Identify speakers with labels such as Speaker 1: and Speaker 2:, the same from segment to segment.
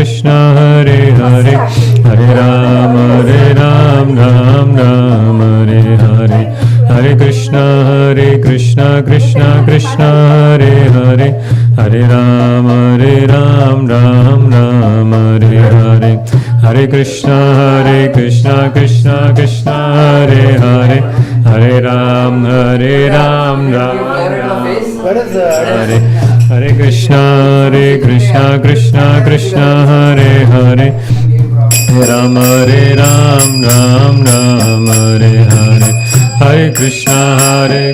Speaker 1: Krishna Hare Hare Hare Ram Ram Ram Hare Hare Hare Krishna Krishna Krishna Hare Hare Hare Ram Ram Ram Hare Hare Hare Krishna Krishna Krishna Hare Hare Hare Ram Ram Hare Hare Krishna Krishna Krishna Hare Hare Ram Ram Ram Hare Hare Hare Krishna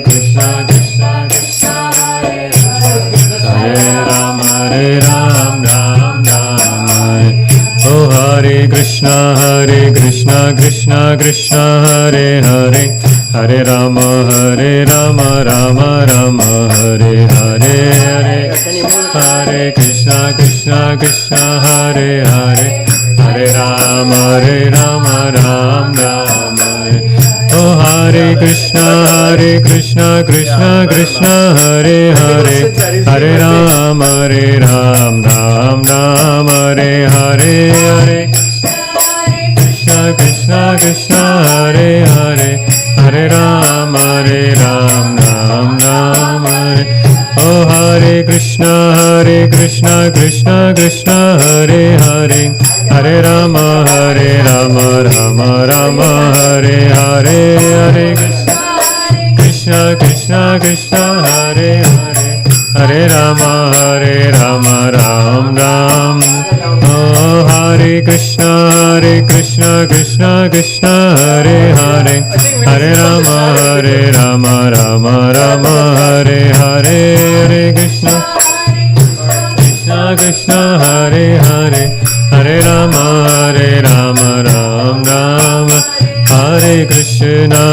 Speaker 1: Krishna Krishna Hare Hare Ram Ram Ram Hare Oh Hare Krishna Krishna Krishna Hare Hare Hare Ram Ram Hare Hare Hare Krishna Krishna Hare Hare Hare Ram Ram Hare Oh Hare Krishna Krishna Krishna Hare Hare Hare Ram Ram Hare Hare Hare Krishna Krishna Hare Hare Hare Ram Ram Hare Oh Hare Krishna Krishna Hare Hare Hare Ram Ram Hare Hare Hare Krishna Krishna Hare Hare Hare Ram Ram Oh Hare Krishna Krishna Hare Hare Hare Ram Ram Hare Hare Hare Krishna Krishna Hare Hare Hare Ram Ram Hare Krishna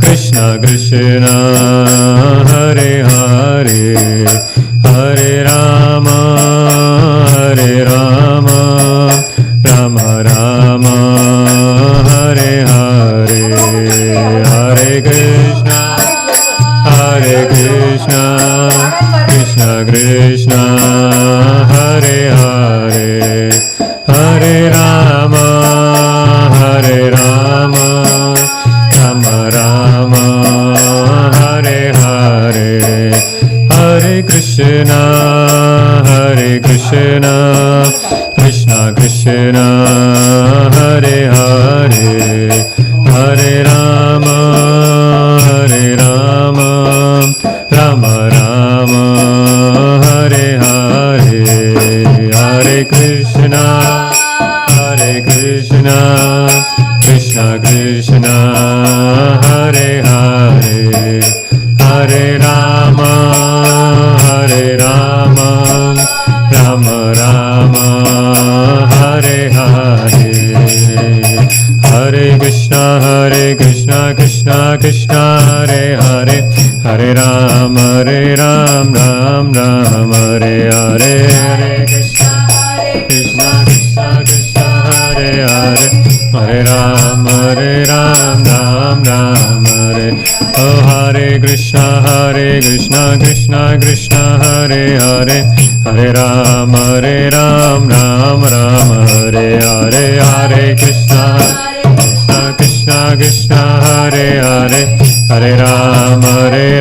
Speaker 1: Krishna Krishna Hare Hare Hare Rama Rama Rama Hare Hare Hare Krishna Krishna Krishna Hare Hare Hare Rama Rama Rama Hare Hare Hare Krishna Krishna Krishna Hare Hare Hare Rama Rama Rama Hare Hare Hare Krishna Krishna Krishna Hare Hare Hare Rama Rama Rama Hare Hare Hare Krishna Krishna Krishna Hare Hare Hare Ram Ram Hare Hare Hare Krishna Krishna Hare Hare Hare Ram Ram Hare Oh Hare Krishna Krishna Hare Hare Hare Ram Ram Hare Hare Hare Krishna Krishna Hare Hare Hare Ram Hare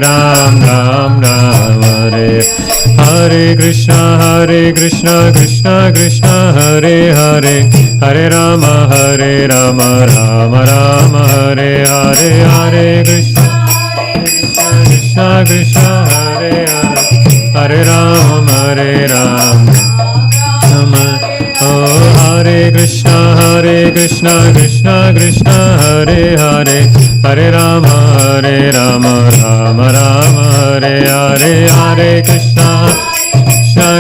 Speaker 1: Hare Krishna Krishna Hare Hare Hare Ram Hare Hare Hare Krishna Krishna Hare Hare Hare Ram Oh Hare Krishna Krishna Hare Hare Hare Ram Ram Hare Hare Hare Krishna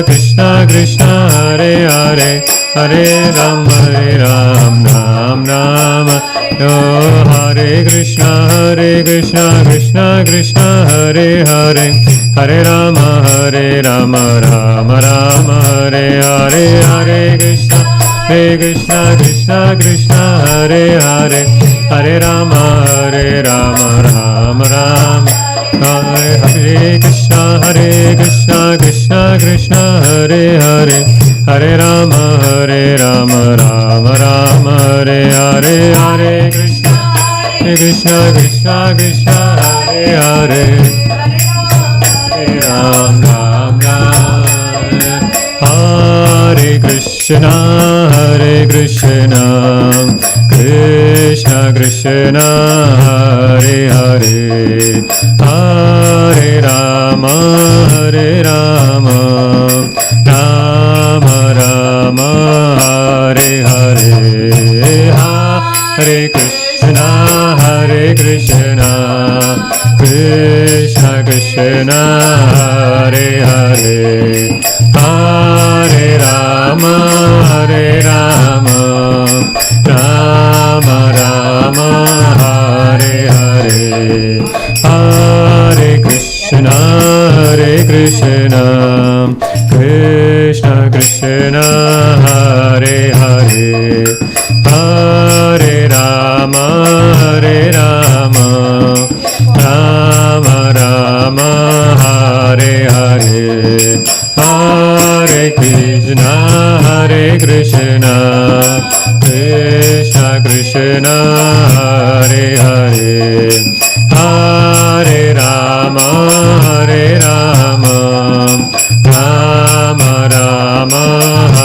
Speaker 1: Krishna Hare Hare Hare Ram Ram Oh Hare Krishna Krishna Hare Hare Hare Ram Ram Hare Hare Hare Krishna Krishna Hare Hare Hare Ram Ram Hare Krishna Krishna Krishna Hare Hare Hare Rama Rama Rama Hare Hare Hare Krishna Krishna Krishna Hare Hare Hare Ram Ram Ram Hare Krishna Krishna Krishna Hare Hare Hare Rama Rama Rama Hare Hare Hare Krishna Krishna Krishna Hare Hare Hare Rama Rama Rama Hare Hare Hare Krishna Krishna Krishna Hare Hare Hare Rama Rama Rama Hare Hare Hare Krishna Krishna Krishna Hare Hare Hare Rama Rama Rama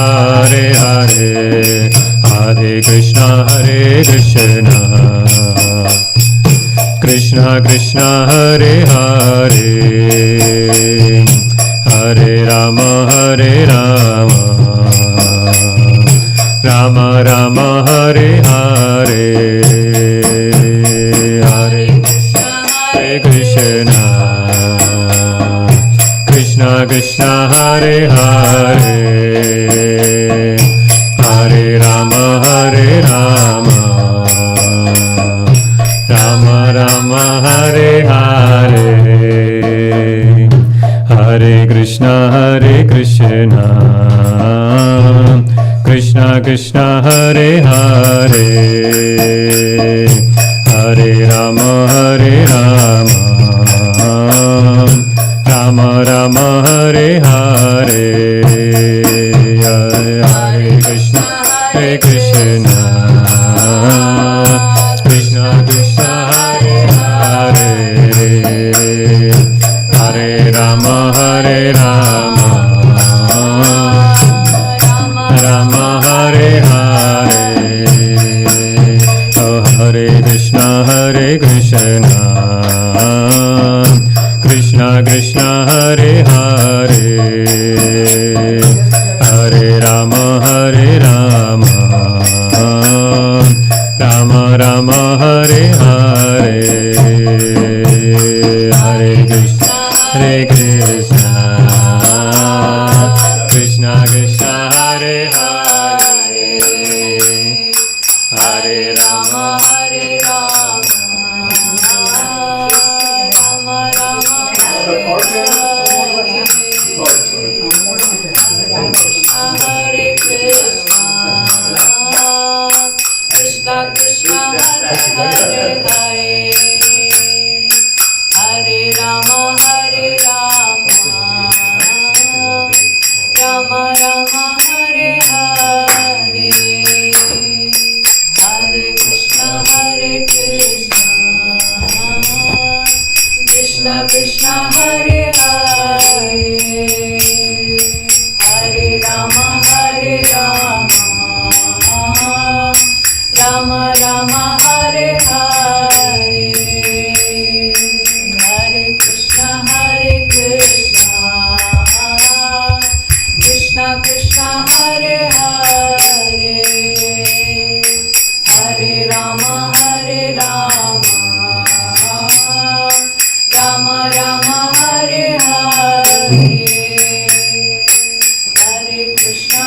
Speaker 1: Hare Hare Hare Krishna Krishna Krishna Hare Hare Hare Rama Rama Rama Hare Hare Hare Krishna Krishna Krishna Hare Hare Hare Rama Rama Rama Hare Hare Hare Krishna Krishna Krishna Hare Hare Hare Rama Rama Rama Hare Hare Hare Krishna Krishna Krishna Hare Hare Hare Rama Rama Hare Hare Oh Hare Krishna Krishna Krishna Hare Hare Hare Rama Rama Rama Hare Hare Hare Krishna Krishna Krishna Hare Hare Hare Rama Rama Rama Hare Krishna Krishna Krishna Hare Hare Hare Rama Rama Rama Hare Hare Hare Krishna Krishna Krishna Hare Hare Hare Rama Rama Rama Hare Hare Hare Krishna Krishna Krishna Hare Hare Hare Rama Rama Rama Hare Hare Hare Krishna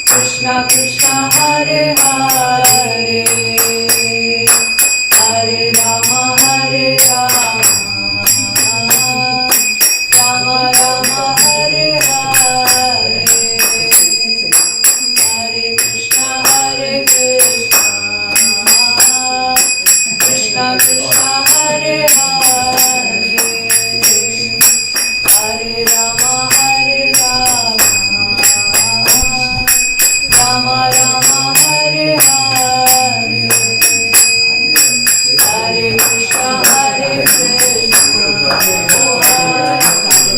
Speaker 1: Krishna Krishna Hare Hare Hare Rama Rama Rama Hare Hare Hare Krishna Krishna
Speaker 2: Krishna Krishna Hare Hare Hare Rama Hare Rama Rama Rama Hare Hare Hare Krishna Hare Krishna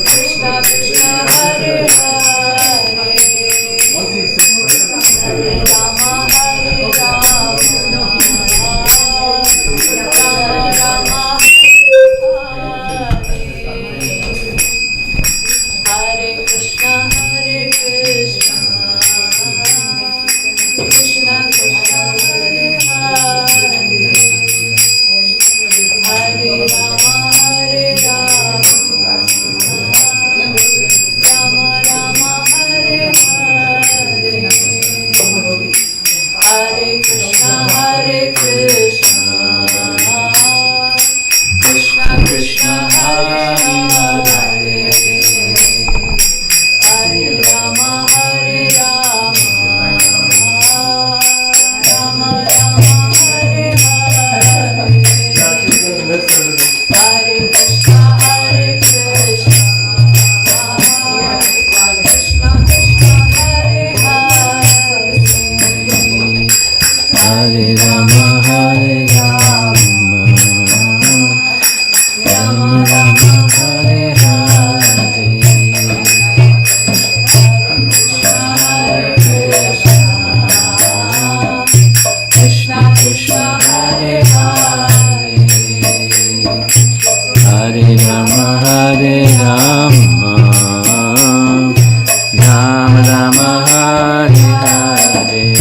Speaker 2: Krishna Krishna Hare Hare Hare Rama Hare Rama Rama Rama Hare Krishna Hare Krishna Krishna Krishna Hare Hare Hare Rama Hare Rama Rama Rama Hare Hare Hare Krishna Hare Krishna Krishna Krishna Hare Hare Hare Rama Hare Rama Rama Rama Hare Hare Hare Krishna Hare Krishna Krishna Krishna Hare Hare
Speaker 3: Hare Rama Hare Rama Rama Rama Hare Hare Krishna Krishna Hare Hare Hare Rama Hare Rama Rama Rama Hare Hare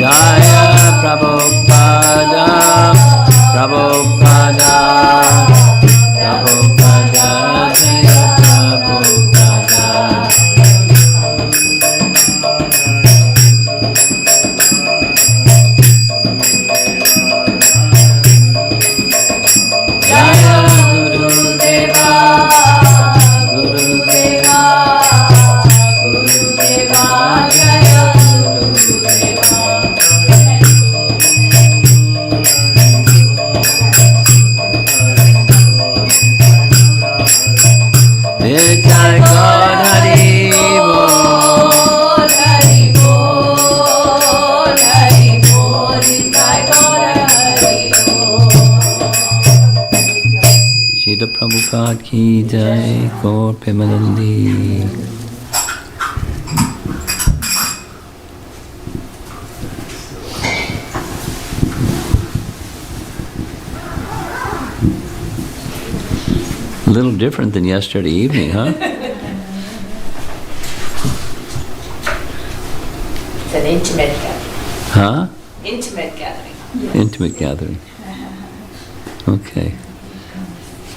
Speaker 3: Jaya Prabhupada, Prabhupada, Prabhupada, Jaya Prabhupada. Jaya Guru Deva, Guru Deva, Guru Deva, Jaya Guru Deva. Nitai Gaur Hari Bol,
Speaker 2: Hari Bol, Hari Bol, Nitai Gaur Hari Bol.
Speaker 3: Srila Prabhupada ki jai, Gaur Premanandi. A little different than yesterday evening, huh?
Speaker 2: It's an intimate gathering.
Speaker 3: Huh?
Speaker 2: Intimate gathering.
Speaker 3: Intimate gathering. Okay.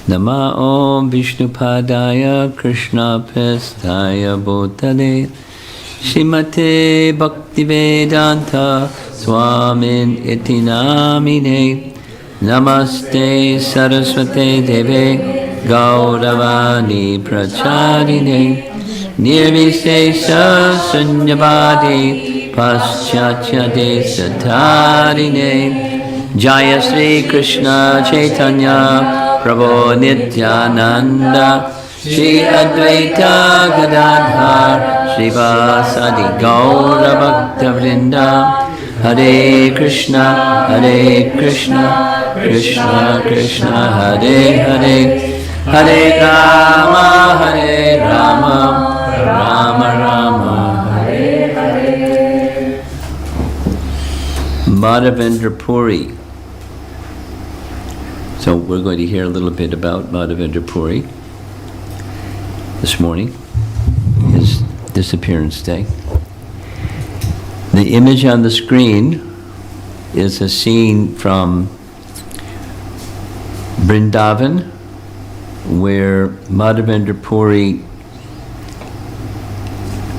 Speaker 3: Nama Om Vishnupadaya Krishna Prestaya Bhutale Shrimate Bhaktivedanta Swamin Iti Namine Namaste Saraswate Deve Gauravani Pracharine Nirvisesa Sunyavadi Paschatya Desatarine Jaya Sri Krishna Chaitanya Prabhu Nityananda Shri Advaita Gadadhar Srivasadi Gaura Bhakta Vrinda Hare Krishna Krishna Krishna Hare Hare Hare Rama Rama Rama Hare Hare. Madhavendra Puri. So we're going to hear a little bit about Madhavendra Puri this morning, his disappearance day. The image on the screen is a scene from Vrindavan, where Madhavendra Puri,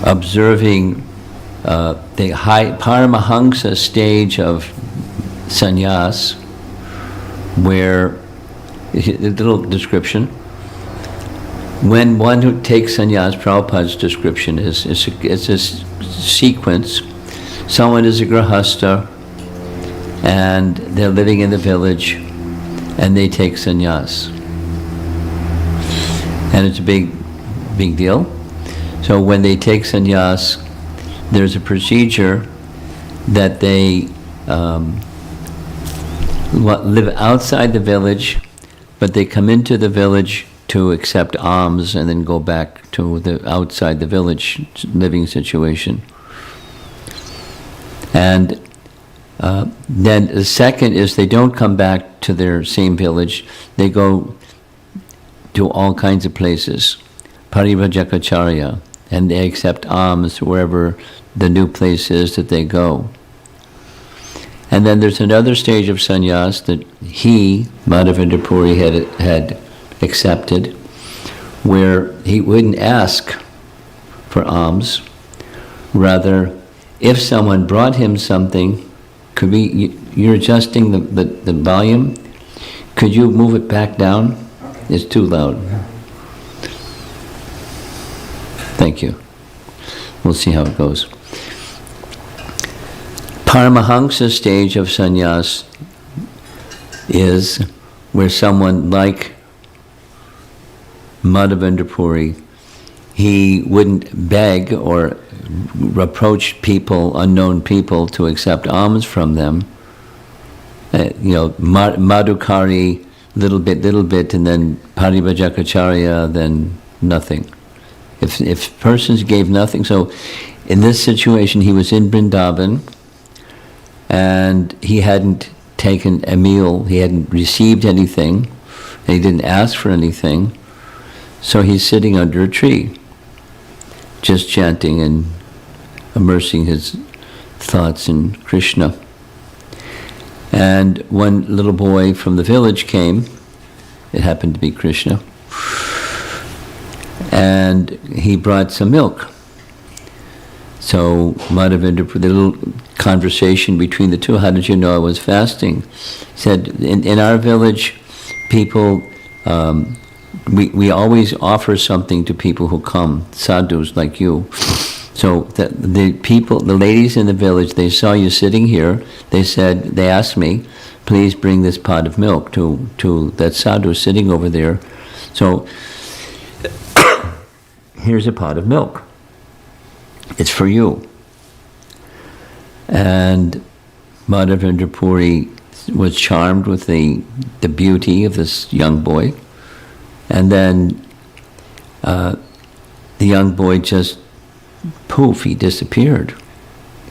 Speaker 3: observing the high Paramahansa stage of sannyas, where, a little description, when one who takes sannyas, Prabhupada's description is it's a sequence. Someone is a grahastha, and they're living in the village, and they take sannyas. And it's a big deal. So when they take sannyas, there's a procedure that they live outside the village, but they come into the village to accept alms and then go back to the outside the village living situation. And then the second is they don't come back to their same village. They go to all kinds of places, parivajakacharya, and they accept alms wherever the new place is that they go. And then there's another stage of sannyas that Madhavendra Puri, had accepted, where he wouldn't ask for alms. Rather, if someone brought him something, could be, you're adjusting the volume, could you move it back down? It's too loud. Thank you. We'll see how it goes. Paramahansa stage of sannyas is where someone like Madhavendra Puri, he wouldn't beg or approach people, unknown people, to accept alms from them. Madhukari, little bit, and then Parivajakacharya, then nothing. If persons gave nothing, so in this situation he was in Vrindavan, and he hadn't taken a meal, he hadn't received anything, and he didn't ask for anything, so he's sitting under a tree, just chanting and immersing his thoughts in Krishna. And one little boy from the village came, it happened to be Krishna, and he brought some milk. So Madhavendra, the little conversation between the two, how did you know I was fasting? Said, in our village, people, we always offer something to people who come, sadhus like you. So the people, the ladies in the village, they saw you sitting here, they asked me, please bring this pot of milk to that sadhu sitting over there. So here's a pot of milk. It's for you. And Madhavendra Puri was charmed with the beauty of this young boy. And then the young boy just, poof, he disappeared.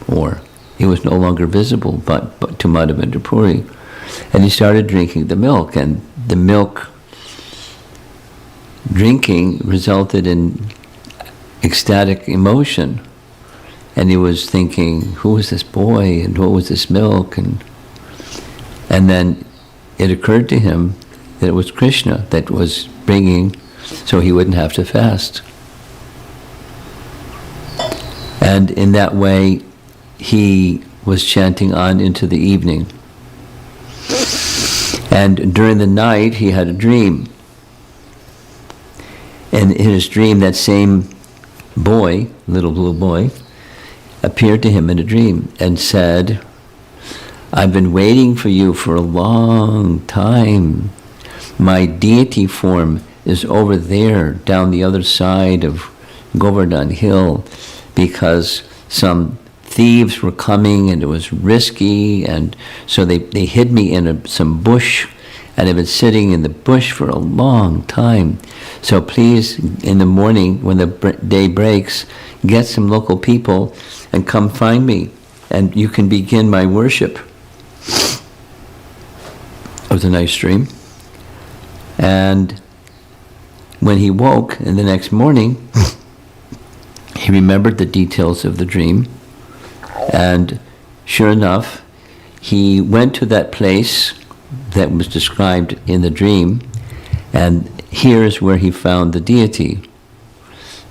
Speaker 3: Or he was no longer visible but to Madhavendra Puri. And he started drinking the milk, and the milk drinking resulted in ecstatic emotion. And he was thinking, who was this boy and what was this milk? And then it occurred to him that it was Krishna that was bringing, so he wouldn't have to fast. And in that way, he was chanting on into the evening. And during the night, he had a dream. And in his dream, that same boy, little blue boy, appeared to him in a dream and said, I've been waiting for you for a long time. My deity form is over there, down the other side of Govardhan Hill, because some thieves were coming and it was risky, and so they hid me in some bush, and I've been sitting in the bush for a long time. So please, in the morning when the day breaks, get some local people and come find me, and you can begin my worship. It was a nice dream. And when he woke in the next morning, he remembered the details of the dream, and sure enough, he went to that place, that was described in the dream, and here's where he found the deity.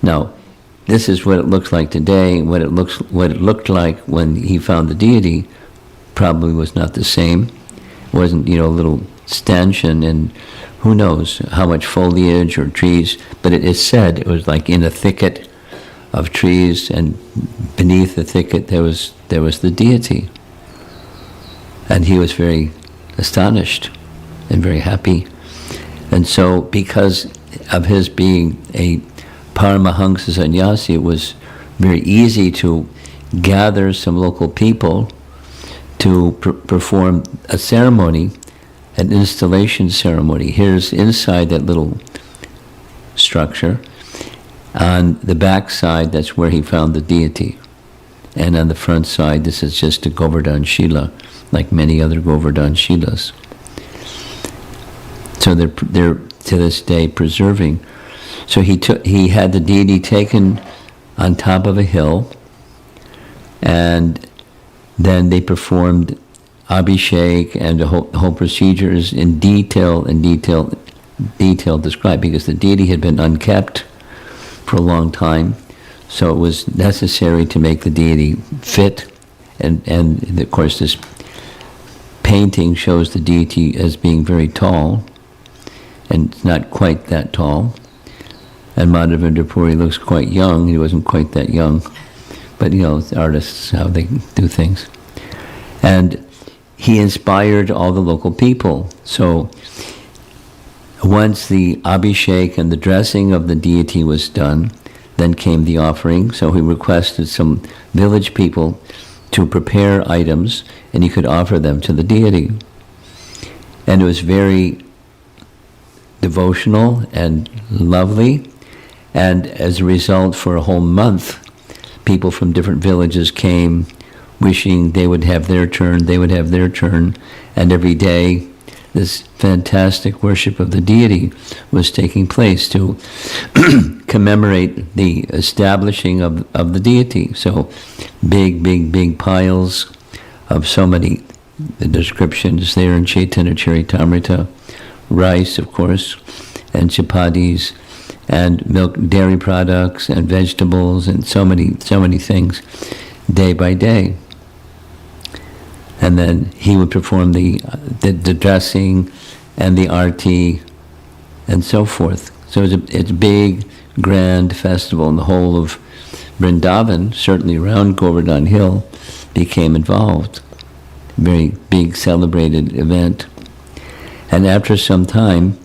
Speaker 3: Now, this is what it looks like today. What it looked like when he found the deity probably was not the same. It wasn't, a little stanchion and who knows how much foliage or trees, but it is said it was like in a thicket of trees, and beneath the thicket there was the deity. And he was very astonished and very happy. And so because of his being a Paramahansa sannyasi, it was very easy to gather some local people to perform a ceremony, an installation ceremony. Here's inside that little structure. On the back side, that's where he found the deity. And on the front side, this is just a Govardhan Shila, like many other Govardhan Shilas. So they're to this day preserving. So he had the deity taken on top of a hill, and then they performed Abhishek and the whole procedures in detail described, because the deity had been unkept for a long time, so it was necessary to make the deity fit, and of course this painting shows the deity as being very tall, and not quite that tall. And Madhavendra Puri looks quite young. He wasn't quite that young, but artists, how they do things. And he inspired all the local people. So once the Abhishek and the dressing of the deity was done, then came the offering. So he requested some village people to prepare items, and he could offer them to the deity. And it was very devotional and lovely. And as a result, for a whole month, people from different villages came wishing they would have their turn, and every day this fantastic worship of the deity was taking place to commemorate the establishing of the deity. So big piles of so many descriptions there in Chaitanya Charitamrita, rice, of course, and chapatis, and milk, dairy products, and vegetables, and so many things, day by day. And then he would perform the dressing and the arti and so forth. So it's a big, grand festival, and the whole of Vrindavan, certainly around Govardhan Hill, became involved. Very big, celebrated event. And after some time,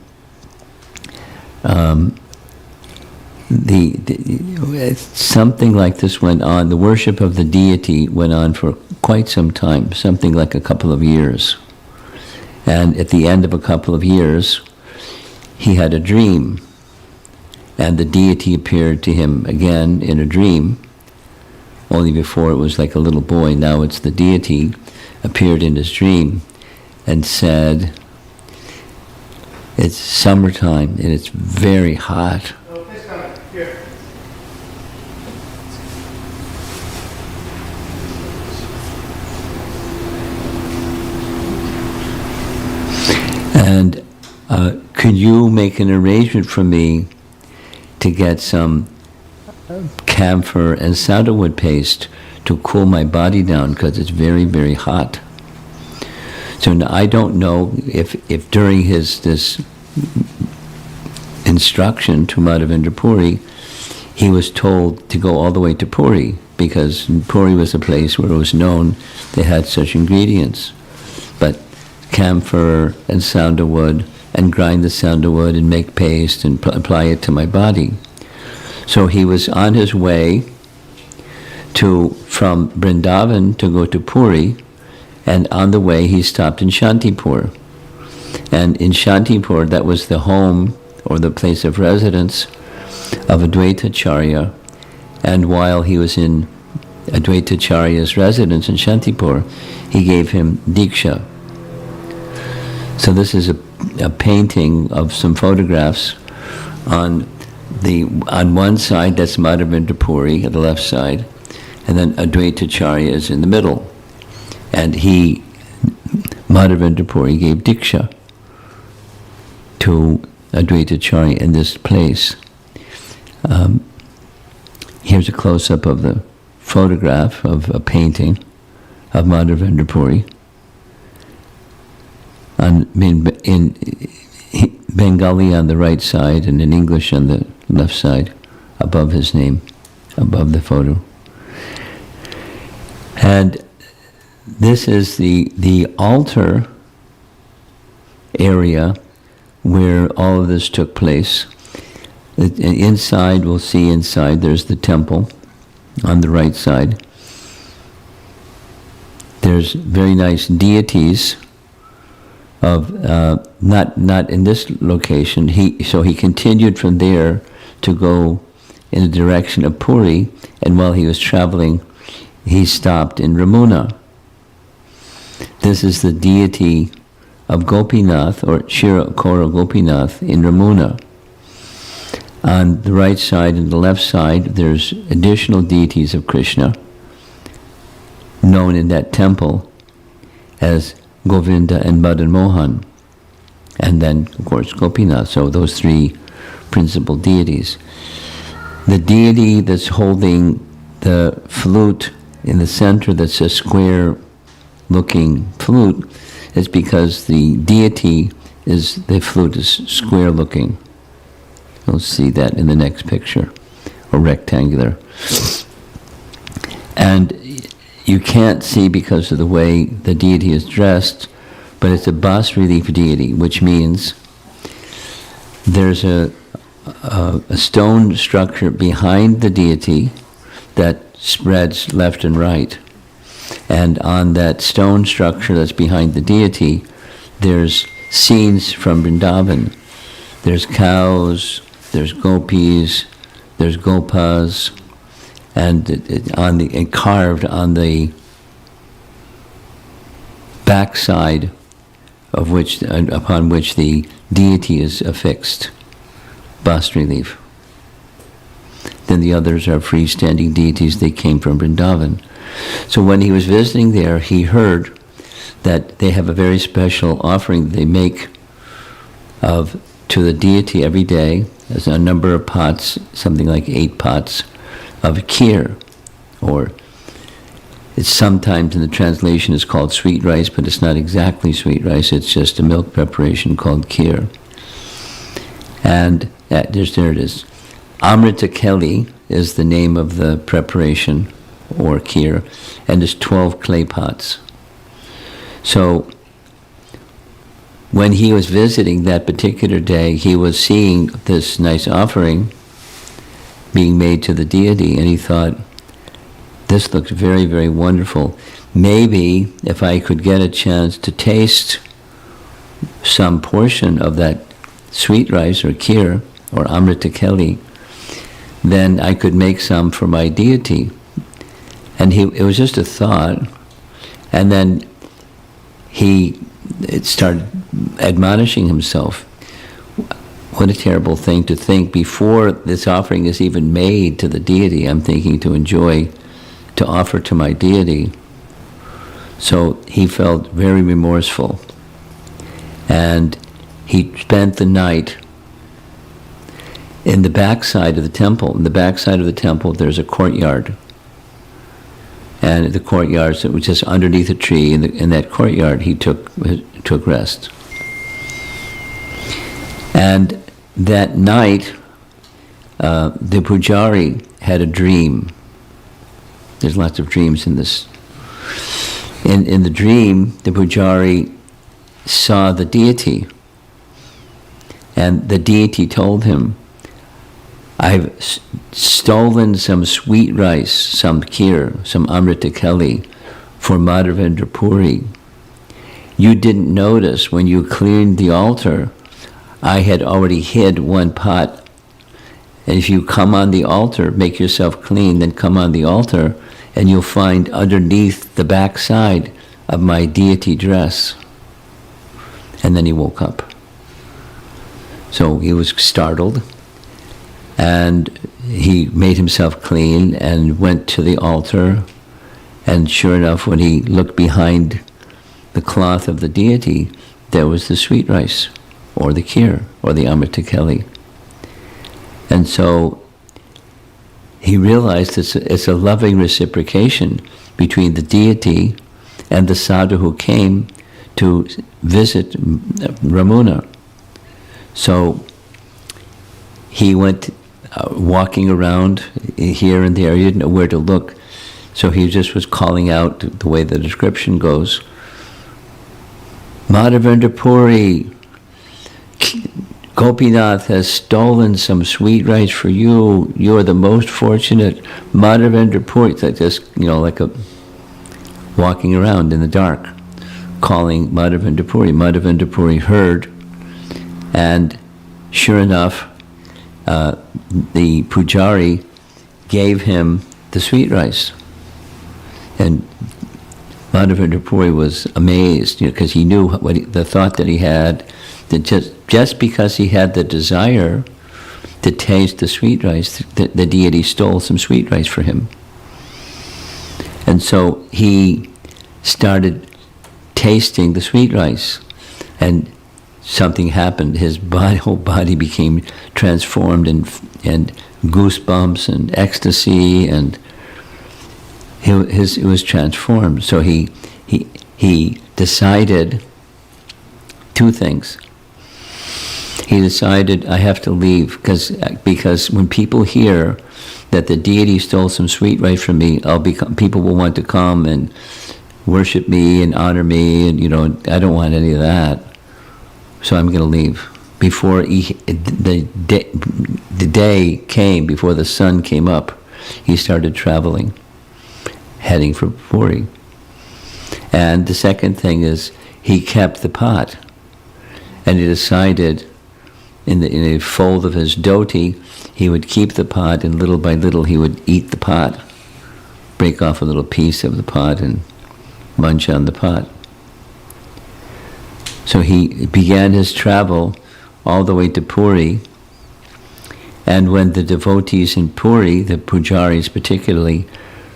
Speaker 3: something like this went on. The worship of the deity went on for quite some time, something like a couple of years. And at the end of a couple of years, he had a dream, and the deity appeared to him again in a dream. Only before it was like a little boy, now it's the deity appeared in his dream and said, "It's summertime and it's very hot. And could you make an arrangement for me to get some camphor and sandalwood paste to cool my body down, because it's very, very hot." So now I don't know if during this instruction to Madhavendra Puri, he was told to go all the way to Puri, because Puri was a place where it was known they had such ingredients. But camphor and sandalwood, and grind the sandalwood and make paste and apply it to my body. So he was on his way from Vrindavan to go to Puri, and on the way he stopped in Shantipur. And in Shantipur, that was the home or the place of residence of Advaitacharya. And while he was in Advaitacharya's residence in Shantipur, he gave him Diksha. So this is a painting of some photographs. On one side, that's Madhavendra Puri at the left side, and then Advaitacharya is in the middle. And he Madhavendra Puri gave Diksha to Advaitacharya in this place. Here's a close-up of the photograph of a painting of Madhavendra Puri in Bengali on the right side and in English on the left side, above his name, above the photo. And this is the altar area where all of this took place. Inside, we'll see inside, there's the temple on the right side. There's very nice deities of, not in this location. So he continued from there to go in the direction of Puri, and while he was traveling, he stopped in Ramuna. This is the deity of Gopinath, or Shira Kora Gopinath in Ramuna. On the right side and the left side, there's additional deities of Krishna, known in that temple as Govinda and Madan Mohan, and then, of course, Gopinath. So those three principal deities. The deity that's holding the flute in the center, that's a square-looking flute, is because the deity the flute is square-looking. You'll see that in the next picture, or rectangular. And you can't see because of the way the deity is dressed, but it's a bas-relief deity, which means there's a stone structure behind the deity that spreads left and right. And on that stone structure that's behind the deity, there's scenes from Vrindavan. There's cows, there's gopis, there's gopas, and carved on the backside of upon which the deity is affixed, bas relief. Then the others are freestanding deities. They came from Vrindavan. So when he was visiting there, he heard that they have a very special offering they make to the deity every day. There's a number of pots, something like 8 pots of kheer, or it's sometimes in the translation is called sweet rice, but it's not exactly sweet rice. It's just a milk preparation called kheer. And there it is. Amrita Keli is the name of the preparation, or kheer, and there's 12 clay pots. So when he was visiting that particular day, he was seeing this nice offering being made to the deity, and he thought, this looks very, very wonderful. Maybe if I could get a chance to taste some portion of that sweet rice or kheer or amrita keli, then I could make some for my deity. And it was just a thought, and then he started admonishing himself. What a terrible thing to think. Before this offering is even made to the deity, I'm thinking to offer to my deity. So he felt very remorseful. And he spent the night in the backside of the temple. In the backside of the temple, there's a courtyard. And the courtyard, so it was just underneath a tree. In that courtyard, he took rest. And that night, the pujari had a dream. There's lots of dreams in this. In the dream, the pujari saw the deity. And the deity told him, I've stolen some sweet rice, some kheer, some amrita keli for Madhavendra Puri. You didn't notice when you cleaned the altar, I had already hid 1 pot. And if you come on the altar, make yourself clean, then come on the altar, and you'll find underneath the backside of my deity dress. And then he woke up. So he was startled, and he made himself clean and went to the altar, and sure enough, when he looked behind the cloth of the deity, there was the sweet rice, or the kheer, or the amritakeli. And so he realized it's a loving reciprocation between the deity and the sadhu who came to visit Ramuna. So he went walking around here and there. He didn't know where to look. So he just was calling out the way the description goes. Madhavendra Puri, Gopinath has stolen some sweet rice for you. You are the most fortunate. Madhavendra Puri, just, like a walking around in the dark, calling Madhavendra Puri. Madhavendra Puri heard, and sure enough, the pujari gave him the sweet rice. And Madhavendra Puri was amazed, because he knew the thought that he had, that just because he had the desire to taste the sweet rice, the deity stole some sweet rice for him. And so he started tasting the sweet rice, and something happened. His whole body became transformed, and goosebumps and ecstasy, and it was transformed. So he decided two things. He decided, I have to leave, because when people hear that the deity stole some sweet rice from me, people will want to come and worship me and honor me, and I don't want any of that. So I'm going to leave. Before the day came, before the sun came up, he started traveling, heading for Puri. And the second thing is, he kept the pot, and he decided, in a fold of his dhoti, he would keep the pot, and little by little he would eat the pot, break off a little piece of the pot and munch on the pot. So he began his travel all the way to Puri, and when the devotees in Puri, the pujaris particularly,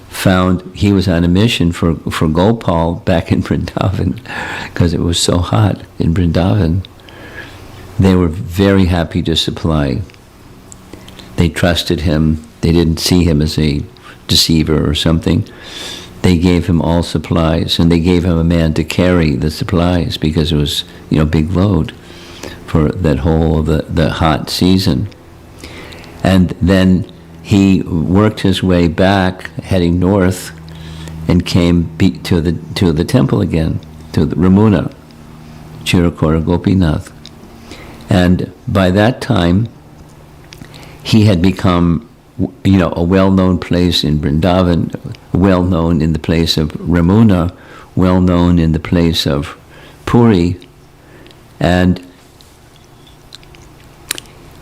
Speaker 3: found he was on a mission for Gopal back in Vrindavan, because it was so hot in Vrindavan, they were very happy to supply. They trusted him. They didn't see him as a deceiver or something. They gave him all supplies, and they gave him a man to carry the supplies, because it was, a big load for that whole the hot season. And then he worked his way back, heading north, and came to the temple again, to the Ramuna, Chirakora Gopinath. And by that time, he had become, a well-known place in Vrindavan, well-known in the place of Ramuna, well-known in the place of Puri. And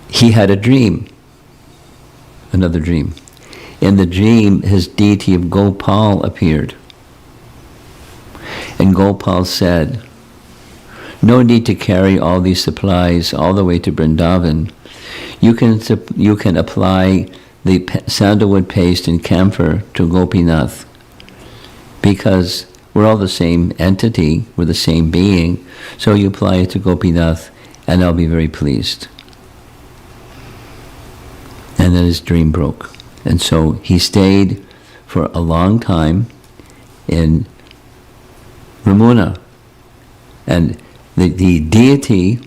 Speaker 3: he had a dream, another dream. In the dream, his deity of Gopal appeared. And Gopal said, no need to carry all these supplies all the way to Vrindavan. You can apply the sandalwood paste and camphor to Gopinath, because we're all the same entity, we're the same being, so you apply it to Gopinath, and I'll be very pleased. And then his dream broke. And so he stayed for a long time in Ramuna, and the deity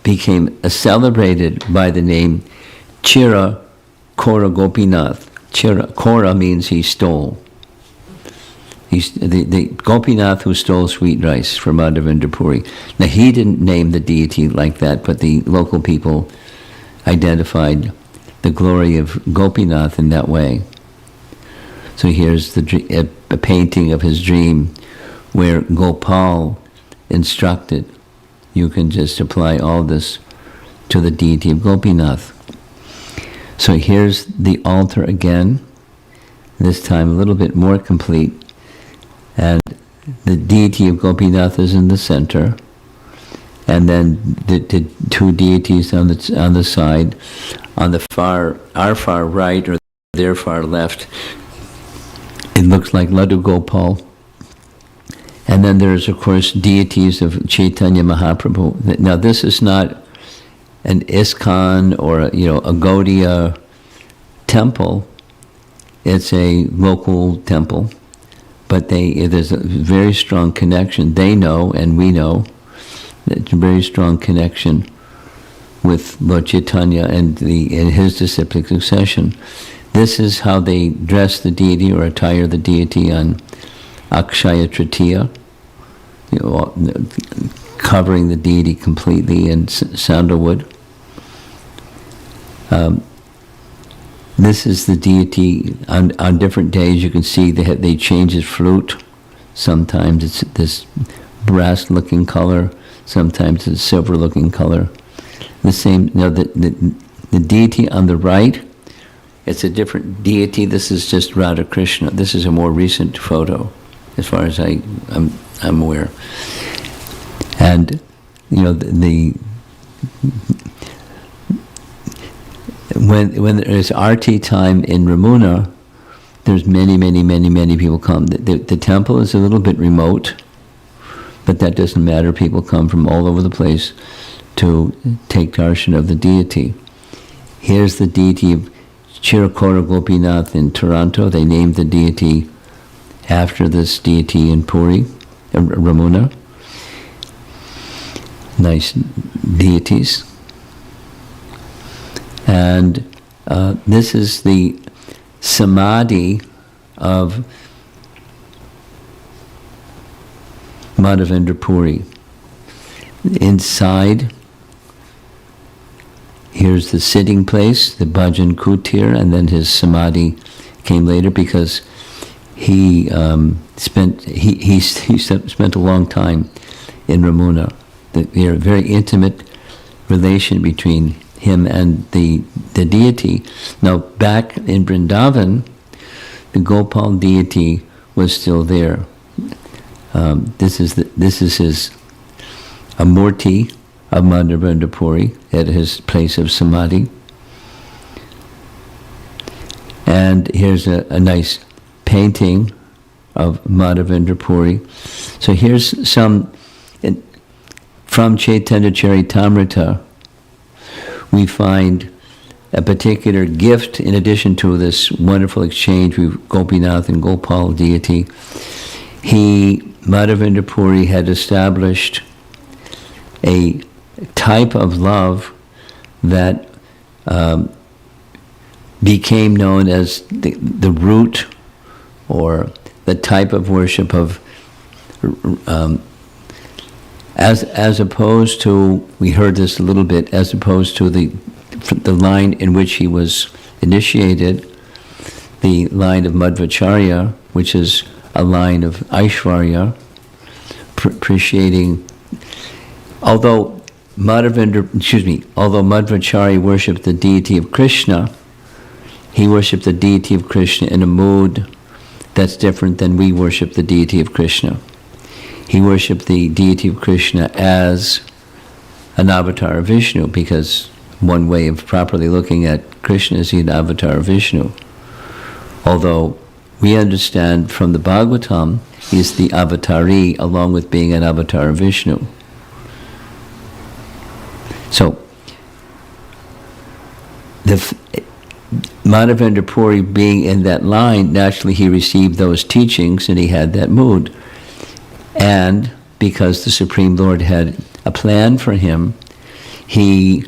Speaker 3: became celebrated by the name Chira Kora Gopinath. Kora means he stole. He's the Gopinath who stole sweet rice from Madhavendra Puri. Now, he didn't name the deity like that, but the local people identified the glory of Gopinath in that way. So here's a painting of his dream where Gopal instructed, you can just apply all this to the deity of Gopinath. So here's the altar again, this time a little bit more complete, and the deity of Gopinath is in the center, and then the two deities on the side, on our far right or their far left, it looks like Laddu Gopal, And then there's, of course, deities of Chaitanya Mahaprabhu. Now, this is not an Iskcon or a Gaudiya temple. It's a local temple, but there's a very strong connection. They know, and we know, it's a very strong connection with Lord Chaitanya and his disciplic succession. This is how they dress the deity or attire the deity on Akshaya Tritiya, covering the deity completely in sandalwood. This is the deity on different days. You can see they change his flute. Sometimes it's this brass-looking color. Sometimes it's silver-looking color. The same. Now the deity on the right, it's a different deity. This is just Radha Krishna. This is a more recent photo, as far as I'm aware. And when there is arti time in Ramuna, there's many people come. The temple is a little bit remote, but that doesn't matter. People come from all over the place to take darshan of the deity. Here's the deity of Chirakora Gopinath in Toronto. They named the deity after this deity in Puri, Ramuna. Nice deities. And this is the samadhi of Madhavendra Puri. Inside, here's the sitting place, the bhajan kutir, and then his samadhi came later because he spent a long time in Ramuna. There's a very intimate relation between him and the deity. Now, back in Vrindavan, the Gopal deity was still there. This is his Amurti of Madhavendra Puri at his place of samadhi. And here's a nice painting of Madhavendra Puri. So here's some from Chaitanya Charitamrita. We find a particular gift in addition to this wonderful exchange with Gopinath and Gopal deity. Madhavendra Puri had established a type of love that became known as the root or the type of worship of as opposed to, we heard this a little bit, as opposed to the line in which he was initiated, the line of Madhvacharya, which is a line of Aishwarya, appreciating, although Madhvacharya worshipped the deity of Krishna, he worshipped the deity of Krishna in a mood that's different than we worship the deity of Krishna. He worshipped the deity of Krishna as an avatar of Vishnu, because one way of properly looking at Krishna is an avatar of Vishnu. Although we understand from the Bhagavatam, he's the avatari along with being an avatar of Vishnu. So, Madhavendra Puri being in that line, naturally he received those teachings and he had that mood. And because the Supreme Lord had a plan for him, he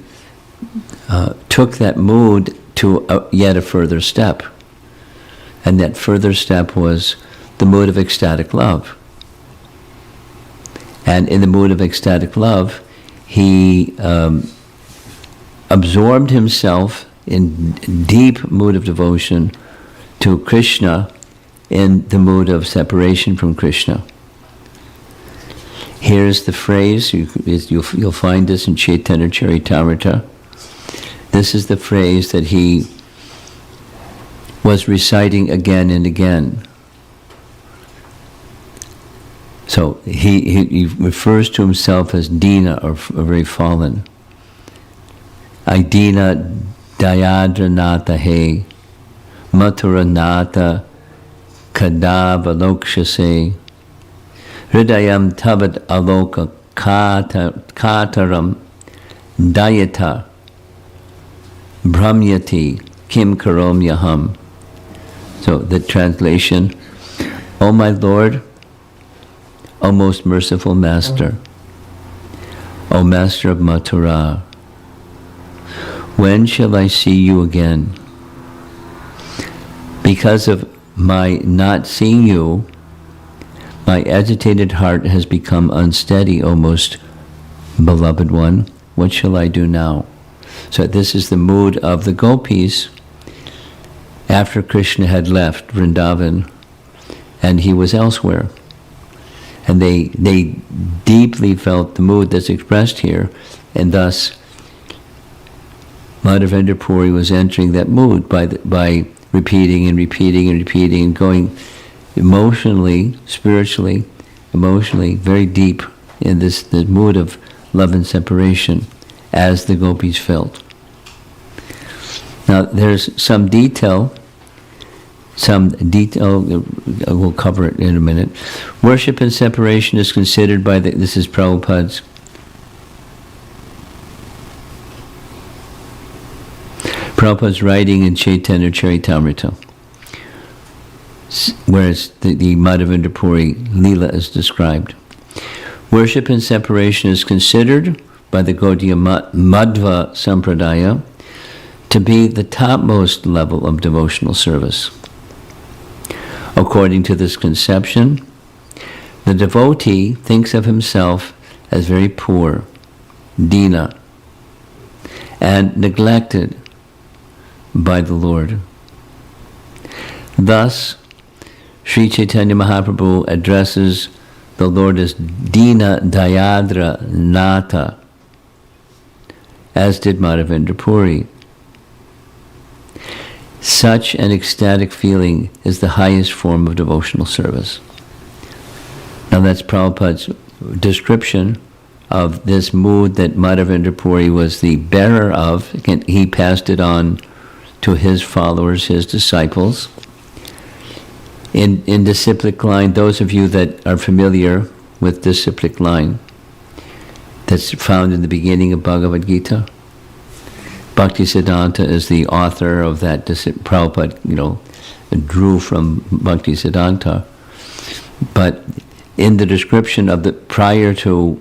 Speaker 3: took that mood to yet a further step. And that further step was the mood of ecstatic love. And in the mood of ecstatic love, he absorbed himself in deep mood of devotion to Krishna in the mood of separation from Krishna. Here's the phrase, you'll find this in Chaitanya Charitamrita. This is the phrase that he was reciting again and again. So he refers to himself as Dina, or very fallen. I Dina Dayadranatha He, Mathuranatha Kadavalokshase, Hridayam tavad aloka kataram dayata brahmyati kim karomyaham. So the translation, O my Lord, O most merciful Master, O Master of Mathura, when shall I see you again? Because of my not seeing you, my agitated heart has become unsteady, O most beloved one. What shall I do now? So this is the mood of the gopis after Krishna had left Vrindavan and he was elsewhere. And they deeply felt the mood that's expressed here, and thus Madhavendra Puri was entering that mood by repeating and repeating and repeating and going emotionally, spiritually, emotionally, very deep in this mood of love and separation as the gopis felt. Now there's some detail, we'll cover it in a minute. Worship and separation is considered by this is Prabhupada's writing in Chaitanya Charitamrita, whereas the Madhavendra Puri Leela is described. Worship and separation is considered by the Gaudiya Madhva Sampradaya to be the topmost level of devotional service. According to this conception, the devotee thinks of himself as very poor, dina, and neglected by the Lord. Thus, Sri Chaitanya Mahaprabhu addresses the Lord as Dina Dayadra Nata, as did Madhavendra Puri. Such an ecstatic feeling is the highest form of devotional service. Now that's Prabhupada's description of this mood that Madhavendra Puri was the bearer of. He passed it on to his followers, his disciples. In disciplic line, those of you that are familiar with disciplic line, that's found in the beginning of Bhagavad Gita. Bhaktisiddhanta is the author of that. Prabhupada, drew from Bhaktisiddhanta. But in the description of the prior to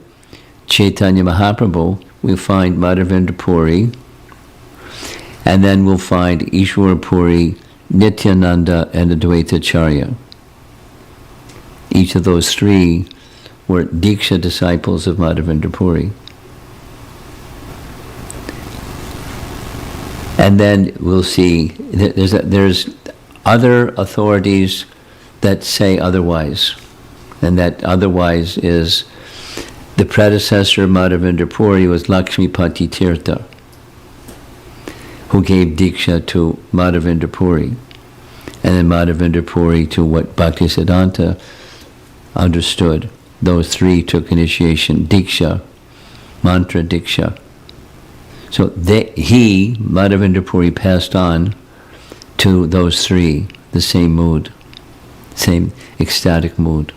Speaker 3: Chaitanya Mahaprabhu, we find Madhavendra Puri, and then we'll find Ishwara Puri, Nityananda, and Advaita Acharya. Each of those three were Diksha disciples of Madhavendra Puri. And then we'll see there's other authorities that say otherwise, and that otherwise is the predecessor of Madhavendra Puri was Lakshmipati Tirtha, who gave Diksha to Madhavendra Puri, and then Madhavendra Puri to what Bhaktisiddhanta understood. Those three took initiation, Diksha, mantra Diksha. So Madhavendra Puri passed on to those three the same mood, same ecstatic mood.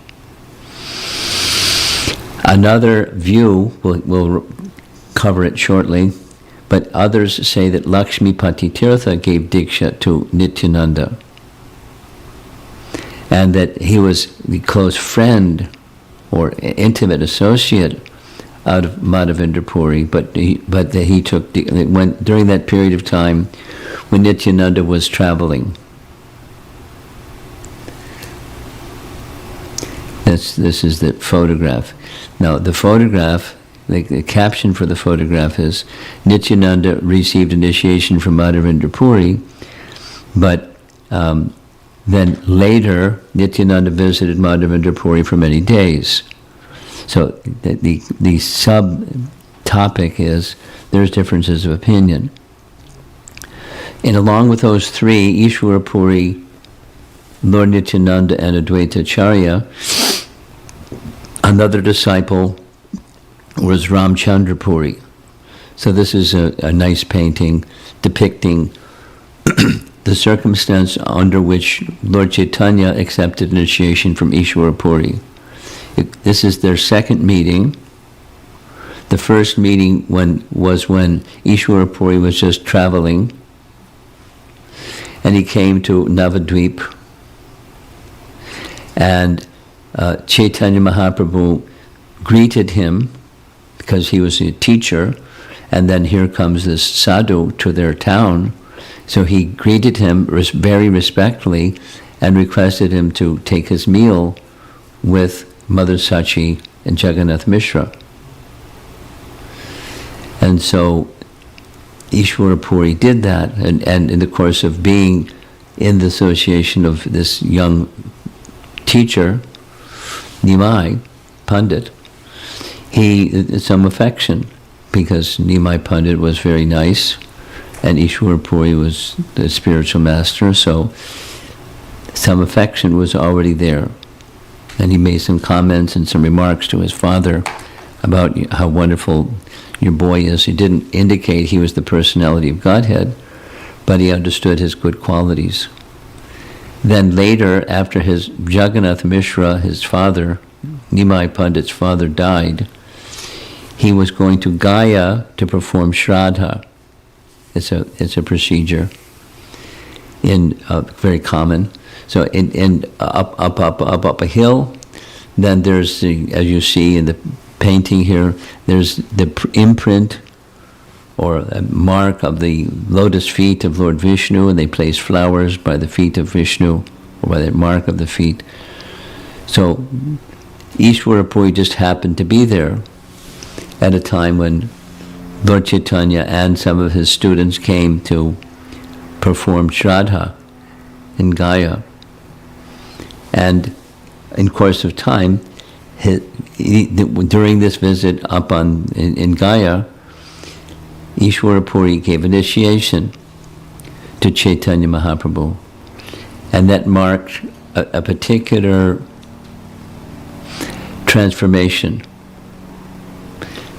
Speaker 3: Another view, we'll cover it shortly, but others say that Lakshmipati Tirtha gave Diksha to Nityananda, and that he was the close friend or intimate associate out of Madhavendra Puri, but that he took, during that period of time when Nityananda was traveling. This is the photograph. Now the photograph, the caption for the photograph is, Nityananda received initiation from Madhavendra Puri, but then later Nityananda visited Madhavendra Puri for many days. So the sub-topic is, there's differences of opinion. And along with those three, Ishwara Puri, Lord Nityananda, and Advaita Acharya, another disciple was Ramchandra Puri. So this is a nice painting depicting the circumstance under which Lord Chaitanya accepted initiation from Ishwara Puri. This is their second meeting. The first meeting was when Ishwara Puri was just traveling, and he came to Navadvip, and Chaitanya Mahaprabhu greeted him because he was a teacher, and then here comes this sadhu to their town. So he greeted him very respectfully and requested him to take his meal with Mother Sachi and Jagannath Mishra. And so Ishwara Puri did that, and in the course of being in the association of this young teacher, Nimai Pandit, he some affection, because Nimai Pandit was very nice, and Ishwara Puri was the spiritual master, so some affection was already there. And he made some comments and some remarks to his father about how wonderful your boy is. He didn't indicate he was the personality of Godhead, but he understood his good qualities. Then later, after his Jagannath Mishra, his father, Nimai Pandit's father, died, he was going to Gaya to perform Shraddha. It's a procedure very common. So up a hill, then there's as you see in the painting here, there's the imprint or a mark of the lotus feet of Lord Vishnu, and they place flowers by the feet of Vishnu, or by the mark of the feet. So Ishwara Puri just happened to be there at a time when Lord Chaitanya and some of his students came to perform Shraddha in Gaya. And in course of time, during this visit up in Gaya, Ishwara Puri gave initiation to Chaitanya Mahaprabhu. And that marked a particular transformation.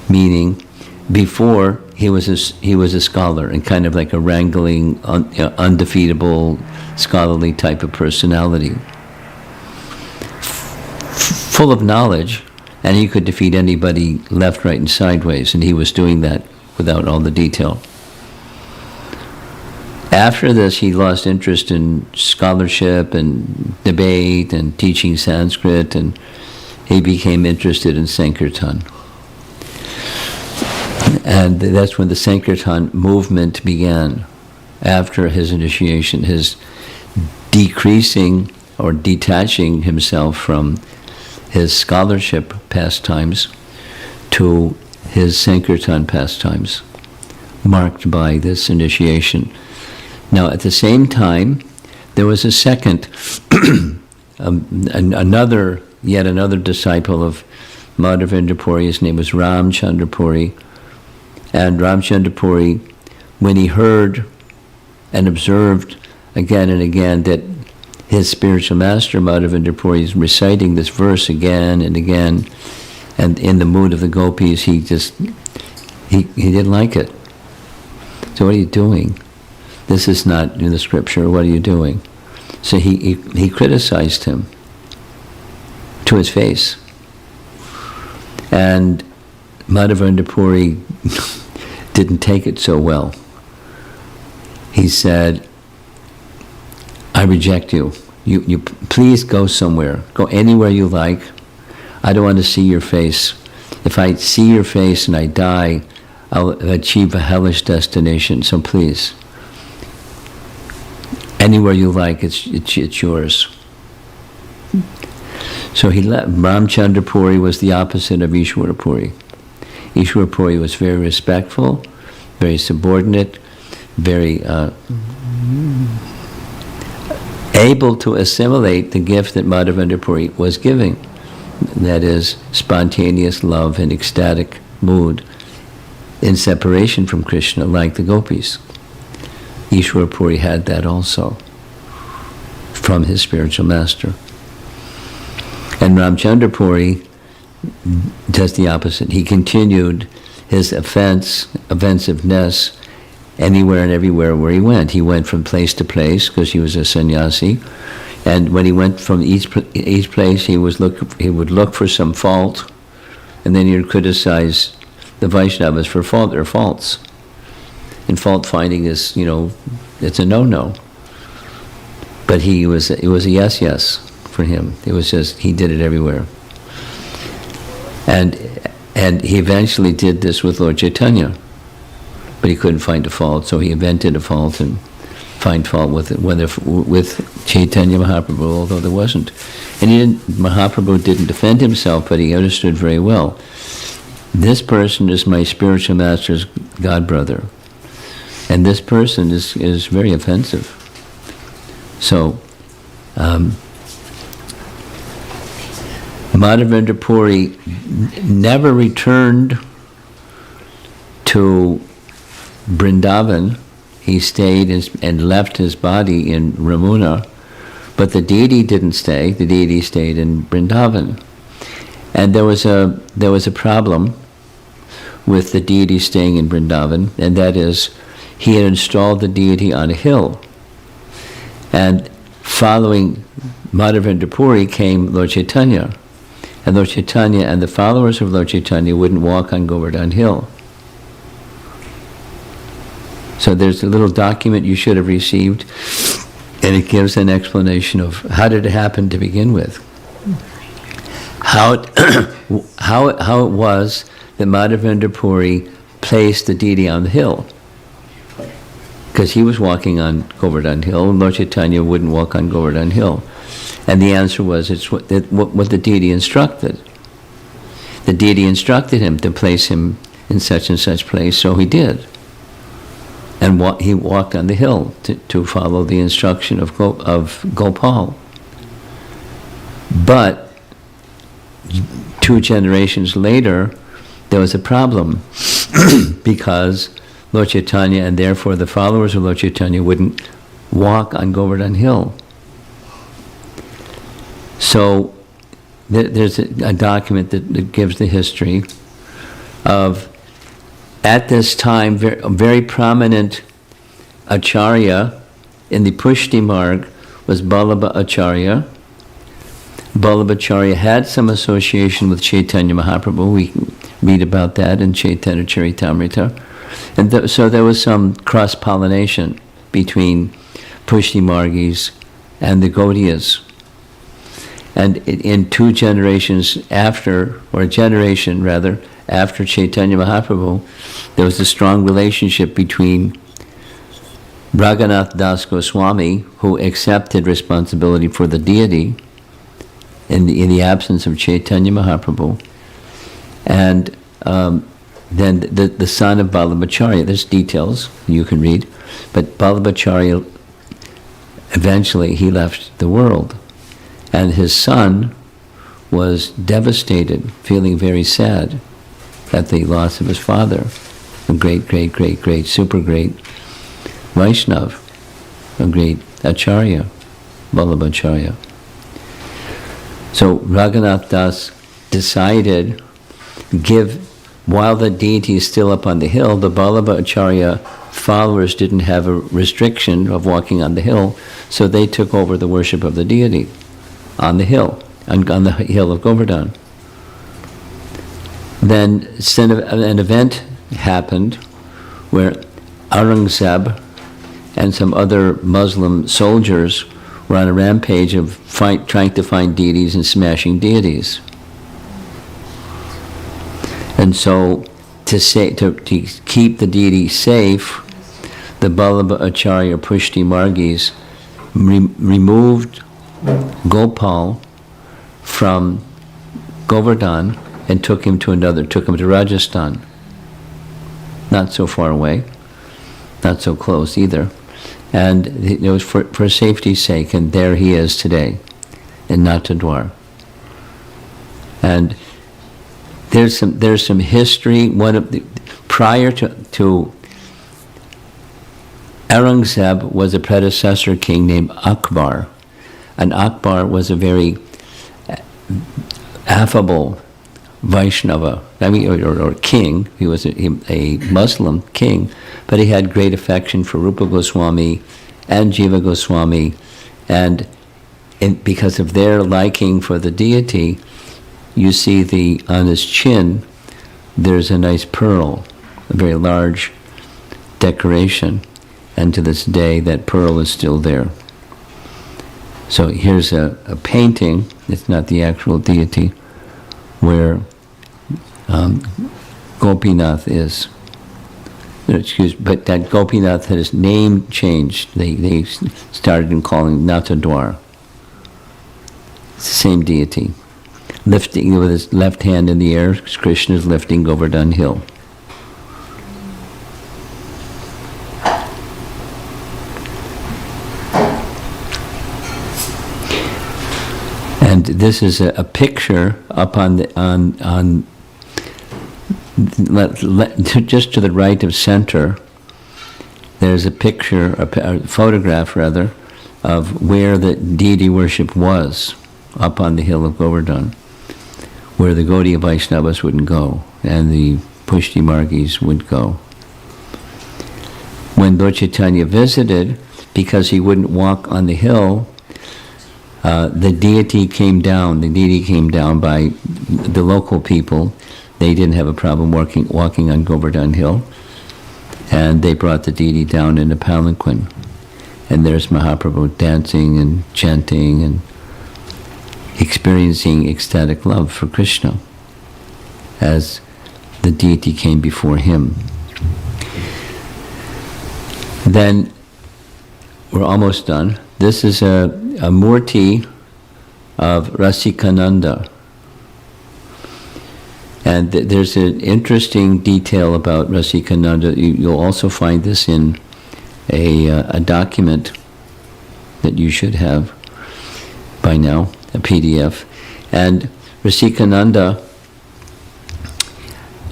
Speaker 3: Meaning, before he was a scholar and kind of like a wrangling, undefeatable, scholarly type of personality, full of knowledge, and he could defeat anybody left, right, and sideways, and he was doing that without all the detail. After this, he lost interest in scholarship and debate and teaching Sanskrit, and he became interested in Sankirtan. And that's when the Sankirtan movement began, after his initiation, his decreasing or detaching himself from his scholarship pastimes to his Sankirtan pastimes, marked by this initiation. Now, at the same time, there was a second, yet another disciple of Madhavendra Puri. His name was Ramchandra Puri. And Ramchandra Puri, when he heard and observed again and again that his spiritual master, Madhavendra Puri, is reciting this verse again and again, and in the mood of the gopis, he didn't like it. So what are you doing? This is not in the scripture. What are you doing? So he criticized him to his face. And Madhavendra Puri didn't take it so well. He said, I reject you. You please go somewhere. Go anywhere you like. I don't want to see your face. If I see your face and I die, I'll achieve a hellish destination. So please, anywhere you like, it's yours. So he left. Ramchandra Puri was the opposite of Ishwara Puri. Ishwara Puri was very respectful, very subordinate, very able to assimilate the gift that Madhavendra Puri was giving. That is, spontaneous love and ecstatic mood in separation from Krishna, like the gopis. Ishwara Puri had that also from his spiritual master. And Ramchandra Puri does the opposite. He continued his offensiveness anywhere and everywhere where he went. He went from place to place because he was a sannyasi, And when he went from each place, he would look for some fault, and then he would criticize the Vaishnavas for fault or faults. And fault finding is, it's a no-no. But it was a yes for him. It was just, he did it everywhere. And he eventually did this with Lord Chaitanya, but he couldn't find a fault, so he invented a fault and find fault with Chaitanya Mahaprabhu, although there wasn't. And Mahaprabhu didn't defend himself, but he understood very well. This person is my spiritual master's godbrother, and this person is very offensive. So, Madhavendra Puri never returned to Vrindavan. He stayed and left his body in Ramuna, but the deity didn't stay. The deity stayed in Vrindavan. And there was a problem with the deity staying in Vrindavan, and that is, he had installed the deity on a hill. And following Madhavendra Puri came Lord Chaitanya. And Lord Chaitanya and the followers of Lord Chaitanya wouldn't walk on Govardhan Hill. So there's a little document you should have received, and it gives an explanation of how did it happen to begin with. How it was that Madhavendra Puri placed the deity on the hill. Because he was walking on Govardhan Hill, and Lord Chaitanya wouldn't walk on Govardhan Hill. And the answer was, it's what the deity instructed. The deity instructed him to place him in such and such place, so he did. And he walked on the hill to follow the instruction of Gopal. But 2 generations later, there was a problem because Lord Chaitanya and therefore the followers of Lord Chaitanya wouldn't walk on Govardhan Hill. So there's a document that gives the history of, at this time, a very prominent acharya in the Pushti Marg was Ballabha Acharya. Ballabha Acharya had some association with Chaitanya Mahaprabhu. We read about that in Chaitanya Charitamrita. And so there was some cross-pollination between Pushti Margis and the Gaudiyas. And in 2 generations after, or a generation rather, after Chaitanya Mahaprabhu, there was a strong relationship between Raghunath Das Goswami, who accepted responsibility for the deity in the absence of Chaitanya Mahaprabhu, and then the son of Vallabhacharya. There's details you can read, but Vallabhacharya, eventually he left the world, and his son was devastated, feeling very sad at the loss of his father, a great, super great Vaishnav, a great Acharya, Vallabhacharya. So Raghunath Das decided, while the deity is still up on the hill, the Vallabha Acharya followers didn't have a restriction of walking on the hill, so they took over the worship of the deity on the hill, on the hill of Govardhan. Then an event happened where Aurangzeb and some other Muslim soldiers were on a rampage of trying to find deities and smashing deities. And so to keep the deity safe, the Ballabha Acharya Pushti Margis removed Gopal from Govardhan and took him to Rajasthan. Not so far away, not so close either. And it was for safety's sake, and there he is today, in Natadwar. And there's some history. Prior to Aurangzeb was a predecessor king named Akbar, and Akbar was a very affable Vaishnava, or king. He was a Muslim king, but he had great affection for Rupa Goswami and Jiva Goswami, and because of their liking for the deity, you see on his chin, there's a nice pearl, a very large decoration, and to this day that pearl is still there. So here's a painting, it's not the actual deity, where Gopinath is. But that Gopinath had his name changed. They started in calling Natadwar. It's the same deity. Lifting with his left hand in the air, Krishna is lifting Govardhan Hill. And this is a picture up on just to the right of center. There's a picture, a photograph rather, of where the deity worship was up on the hill of Govardhan, where the Gaudiya Vaishnavas wouldn't go and the Pushti Margis would go. When Lord Chaitanya visited, because he wouldn't walk on the hill, the deity came down. The deity came down by the local people. They didn't have a problem walking on Govardhan Hill, and they brought the deity down in a palanquin. And there's Mahaprabhu dancing and chanting and experiencing ecstatic love for Krishna as the deity came before him. Then we're almost done. This is a murti of Rasikananda. And there's an interesting detail about Rasikananda. You'll also find this in a document that you should have by now, a PDF. And Rasikananda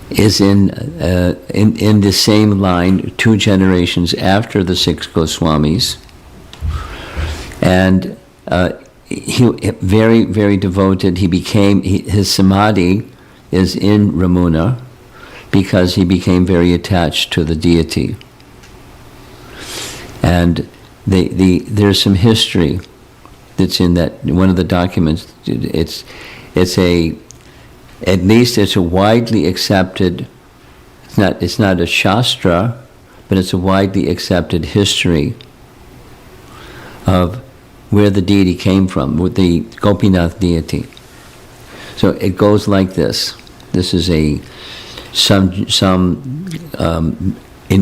Speaker 3: is in the same line 2 generations after the 6 Goswamis. And he very, very devoted. His samadhi is in Ramuna because he became very attached to the deity. And there's some history that's in that one of the documents. It's a widely accepted. It's not a shastra, but it's a widely accepted history of where the deity came from, with the Gopinath deity. So it goes like this. This is in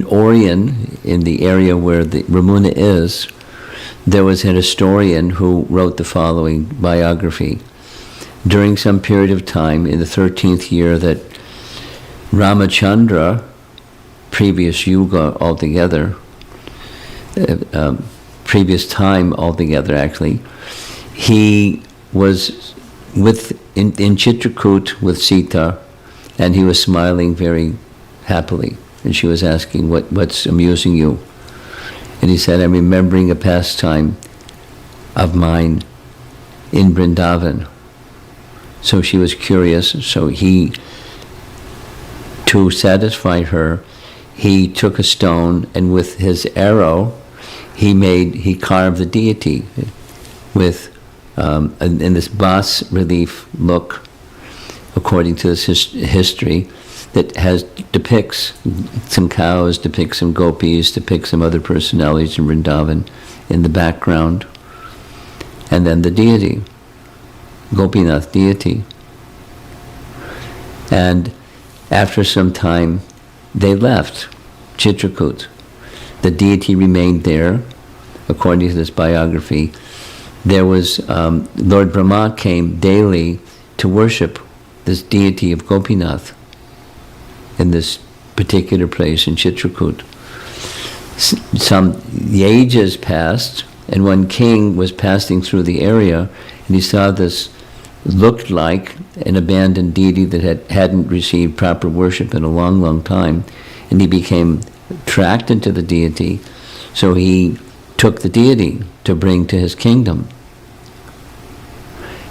Speaker 3: Orion, in the area where the Ramuna is, there was an historian who wrote the following biography. During some period of time, in the 13th year, that Ramachandra, previous yuga altogether, previous time altogether actually, he was in Chitrakoot with Sita, and he was smiling very happily. And she was asking, what's amusing you? And he said, I'm remembering a pastime of mine in Vrindavan. So she was curious, so to satisfy her, he took a stone, and with his arrow, he carved the deity with in this bas relief look, according to this history, that depicts some cows, depicts some gopis, depicts some other personalities in Vrindavan in the background, and then the deity, Gopinath deity. And after some time, they left Chitrakoot. The deity remained there, according to this biography. There was, Lord Brahma came daily to worship this deity of Gopinath in this particular place in Chitrakoot. The ages passed, and one king was passing through the area, and he saw this looked like an abandoned deity that hadn't received proper worship in a long, long time, and he became attracted to the deity, so he took the deity to bring to his kingdom.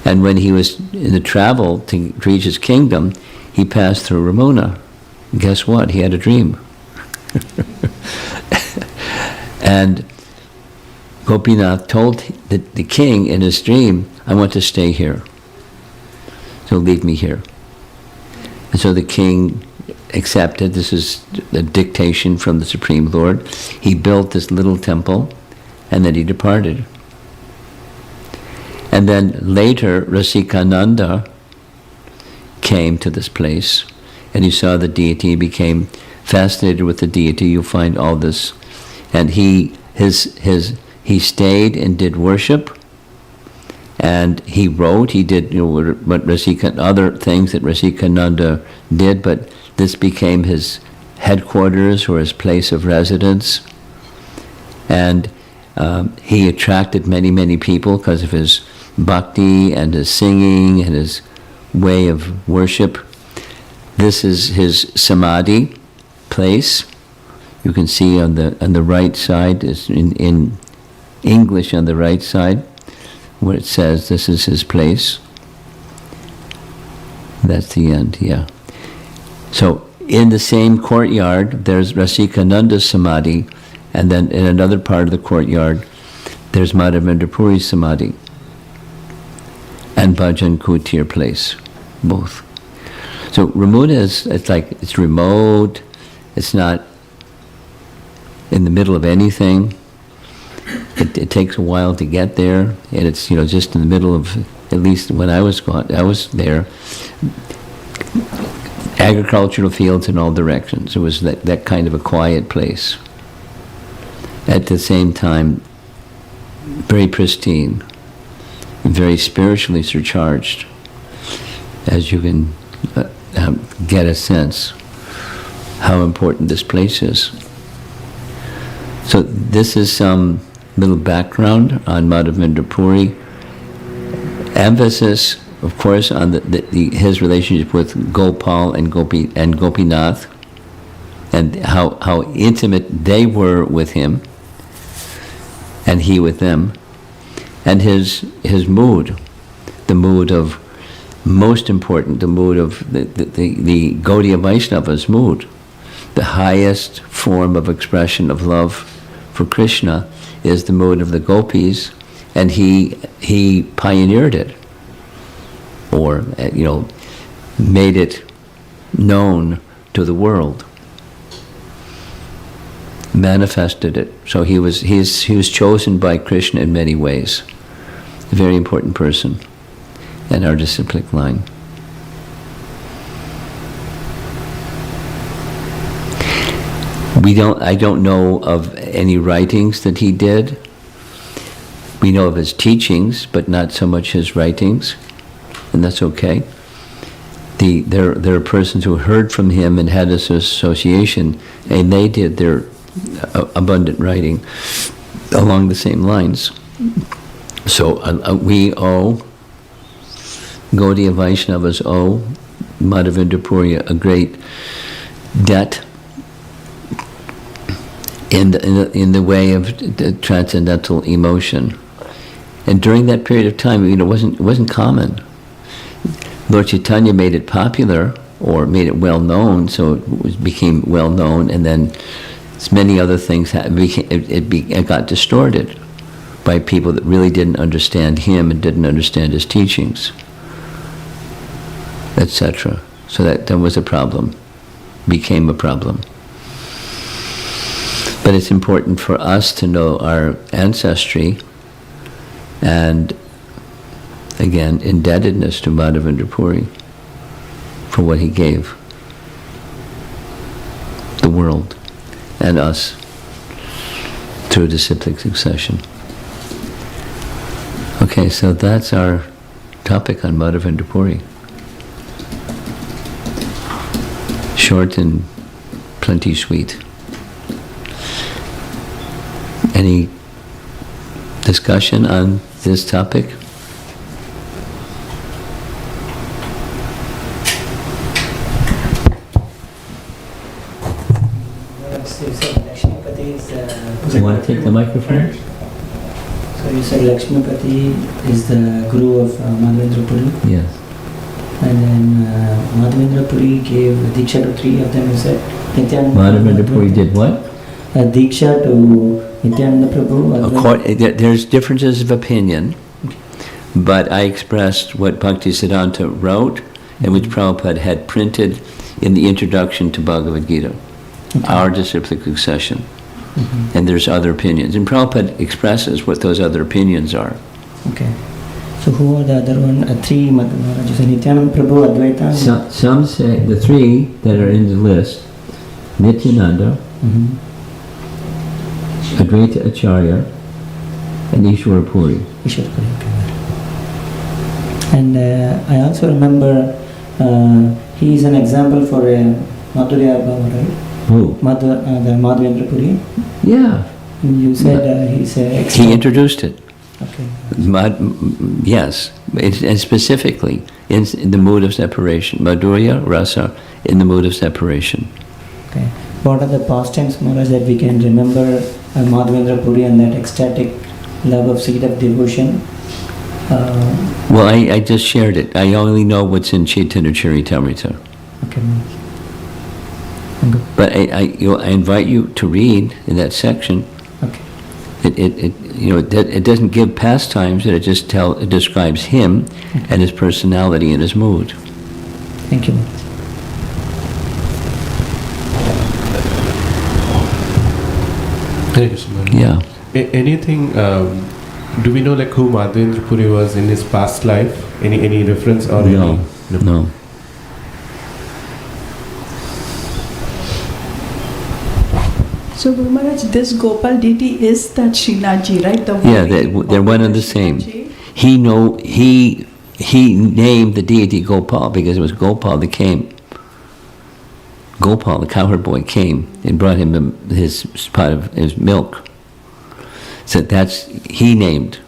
Speaker 3: And when he was in the travel to reach his kingdom, he passed through Ramuna. And guess what? He had a dream. And Gopinath told the king in his dream, I want to stay here. So leave me here. And so the king accepted. This is a dictation from the Supreme Lord. He built this little temple, and then he departed. And then later, Rasikananda came to this place, and he saw the deity, became fascinated with the deity. You'll find all this. And he stayed and did worship, and he wrote. He did what other things that Rasikananda did, but this became his headquarters or his place of residence. And he attracted many people because of his bhakti and his singing and his way of worship. This is his samadhi place. You can see on the right side, is in English on the right side, where it says this is his place. That's the end, yeah. So in the same courtyard, there's Rasikananda's samadhi, and then in another part of the courtyard, there's Madhavendra Puri's samadhi and Bhajan Kutir place, both. So Ramuna it's remote, it's not in the middle of anything. It takes a while to get there, and it's just in the middle of, at least when I was there, agricultural fields in all directions. It was that kind of a quiet place. At the same time, very pristine, very spiritually surcharged, as you can get a sense how important this place is. So this is some little background on Madhavendra Puri. Emphasis, of course, on his relationship with Gopal and Gopinath, and how intimate they were with him, and he with them, and his mood, the mood of, most important, the mood of the Gaudiya Vaishnava's mood, the highest form of expression of love for Krishna is the mood of the gopis, and he pioneered it, or made it known to the world, manifested it. So he was chosen by Krishna in many ways. A very important person in our disciplic line. I don't know of any writings that he did. We know of his teachings, but not so much his writings, and that's okay. There are persons who heard from him and had this association, and they did their abundant writing along the same lines. So we owe, Gaudiya Vaishnavas owe Madhavendra Puri a great debt in the way of the transcendental emotion. And during that period of time, it wasn't common. Lord Chaitanya made it popular, or made it well known, so it became well known, and then many other things it got distorted by people that really didn't understand him and didn't understand his teachings, etc. So that was a problem, became a problem. But it's important for us to know our ancestry, and again, indebtedness to Madhavendra Puri for what he gave the world and us through disciplic succession. Okay, so that's our topic on Madhavendra Puri. Short and plenty sweet. Any discussion on this topic? Do you want to take the microphone?
Speaker 4: So you said Lakshmipati is the guru of Madhavendra Puri?
Speaker 3: Yes.
Speaker 4: And then Madhavendra Puri gave Diksha to three of them, you said?
Speaker 3: Madhavendra Puri did what?
Speaker 4: Diksha to Nityananda Prabhu, Advaita.
Speaker 3: There's differences of opinion, but I expressed what Bhaktisiddhanta wrote and which Prabhupada had printed in the introduction to Bhagavad Gita, our disciplic succession. And there's other opinions. And Prabhupada expresses what those other opinions are.
Speaker 4: Okay. So who are the other one? Three Maharajas. Nityananda Prabhu, Advaita.
Speaker 3: Some say the three that are in the list: Nityananda, Advaita Acharya, and Ishwara Puri.
Speaker 4: Ishwara Puri. Okay. And I also remember he is an example for Madhurya Bhava, right?
Speaker 3: Who?
Speaker 4: The Madhavendra Puri.
Speaker 3: Yeah.
Speaker 4: You said he's a.
Speaker 3: He introduced it.
Speaker 4: Okay.
Speaker 3: Yes, and specifically in the mood of separation. Madhurya Rasa in the mood of separation.
Speaker 4: Okay. What are the pastimes, Maharaj, that we can remember Madhavendra Puri and that ecstatic love of seed of devotion?
Speaker 3: Well, I just shared it. I only know what's in Chaitanya Charitamrita.
Speaker 4: Okay.
Speaker 3: But I invite you to read in that section.
Speaker 4: Okay.
Speaker 3: It doesn't give pastimes. It just it describes him and his personality and his mood.
Speaker 4: Thank you.
Speaker 5: Thank you so much.
Speaker 3: Yeah.
Speaker 5: Anything? Do we know who Madhavendra Puri was in his past life? Any reference or
Speaker 3: No.
Speaker 6: So Guru Maharaj, this Gopal deity is that Srinathji, right?
Speaker 3: They're one and the same. He named the deity Gopal because it was Gopal that came. Gopal, the cowherd boy, came and brought him his pot of his milk. So he named,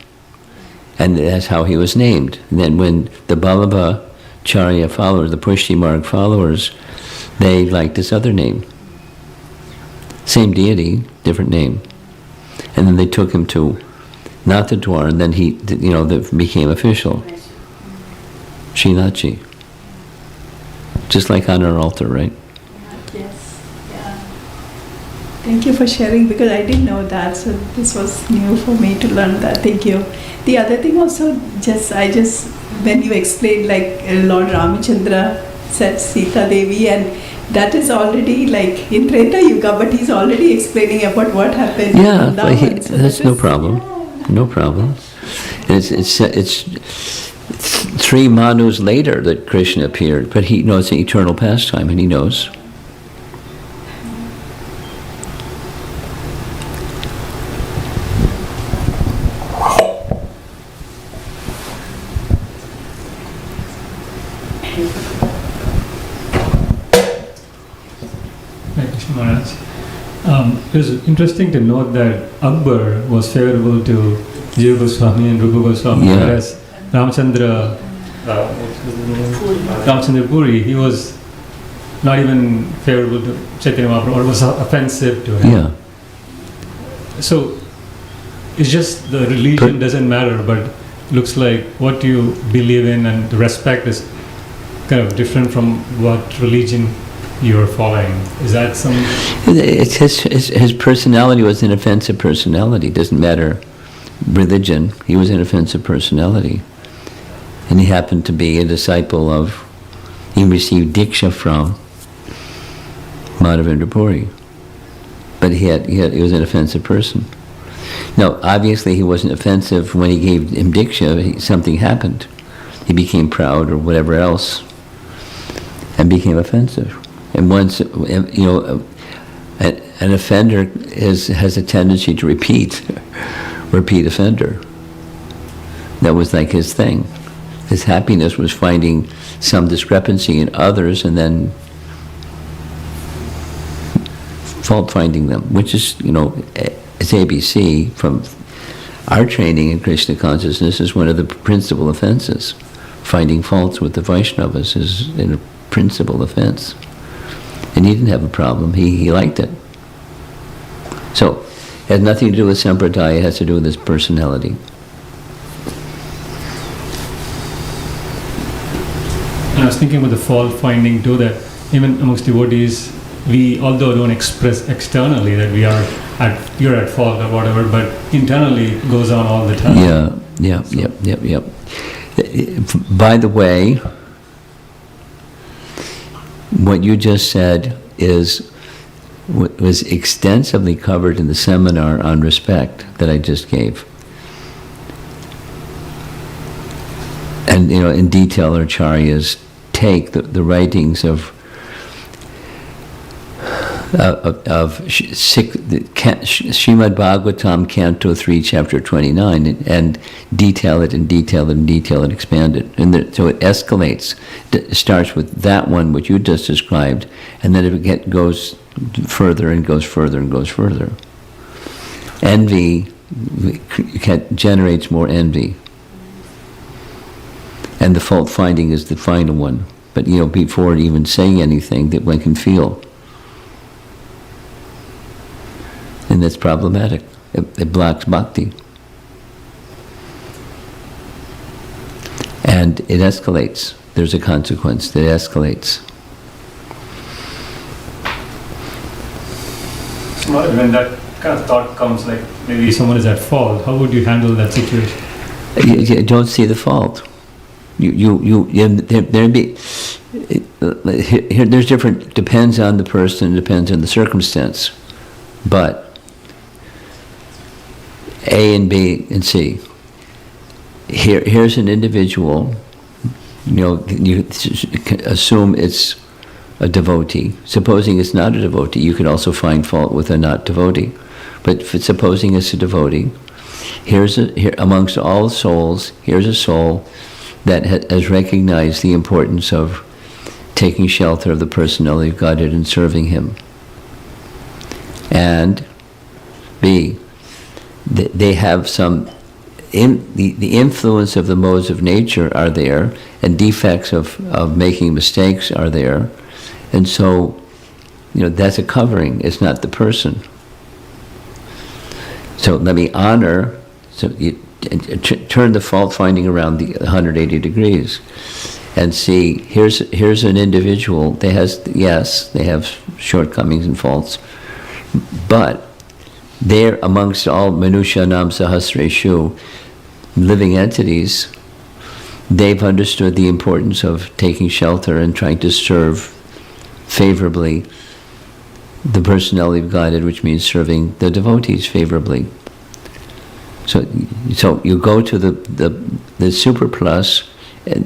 Speaker 3: and that's how he was named. And then when the Vallabhacharya followers, the Pushti Marg followers, they liked this other name. Same deity, different name. And then they took him to Nathadwar, and then he became official. Srinathji. Just like on our altar, right?
Speaker 6: Yes. Yeah. Thank you for sharing, because I didn't know that, so this was new for me to learn that. Thank you. The other thing also, when you explained Lord Ramachandra said Sita Devi, and that is already in Treta Yuga, but he's already explaining about what happened.
Speaker 3: Yeah, that's no problem. Yeah. No problem. It's 3 manus later that Krishna appeared, but he knows the eternal pastime, and he knows.
Speaker 1: It was interesting to note that Akbar was favorable to Jiva Goswami and Rupa Goswami, whereas Ramachandra Puri, he was not even favorable to Chaitanya Mahaprabhu, or was offensive to him.
Speaker 3: Yeah.
Speaker 1: So it's just the religion doesn't matter, but looks like what you believe in and the respect is kind of different from what religion you're following. Is that some?
Speaker 3: It's his personality was an offensive personality. It doesn't matter religion. He was an offensive personality, and he happened to be a disciple of. He received diksha from Madhavendra Puri, but he was an offensive person. Now, obviously, he wasn't offensive when he gave him diksha. Something happened. He became proud or whatever else, and became offensive. And once, an offender has a tendency to repeat offender. That was like his thing. His happiness was finding some discrepancy in others and then fault finding them, which is, it's ABC from our training in Krishna consciousness is one of the principal offenses. Finding faults with the Vaishnavas is a principal offense. And he didn't have a problem. He liked it. So, it has nothing to do with sampradaya. It has to do with his personality.
Speaker 1: And I was thinking about the fault finding too, that even amongst devotees, we, although don't express externally that we are you're at fault or whatever, but internally it goes on all the time.
Speaker 3: Yeah. By the way, what you just said was extensively covered in the seminar on respect that I just gave. And, in detail, acharyas take the writings of Srimad Bhagavatam, Canto 3, Chapter 29, and detail it and detail it and detail it, expand it. And so it escalates. It starts with that one, which you just described, and then it goes further and goes further and goes further. Envy generates more envy. And the fault finding is the final one. But, before even saying anything, that one can feel. And that's problematic. It blocks bhakti. And it escalates. There's a consequence that escalates.
Speaker 1: When that kind of thought comes, like maybe someone is at fault, how would you handle that situation?
Speaker 3: You don't see the fault. There's different, depends on the person, depends on the circumstance. But A and B and C. Here's an individual, you assume it's a devotee. Supposing it's not a devotee, you can also find fault with a not devotee. But supposing it's a devotee, here amongst all souls, here's a soul that has recognized the importance of taking shelter of the personality of Godhead and serving Him. And B, they have some, the influence of the modes of nature are there, and defects of making mistakes are there. And so, that's a covering, it's not the person. So let me honor, turn the fault finding around the 180 degrees and see, here's an individual that they have shortcomings and faults, but they're amongst all Manusyanam Sahasreshu, living entities, they've understood the importance of taking shelter and trying to serve favorably the personality of Godhead, which means serving the devotees favorably. So you go to the super plus,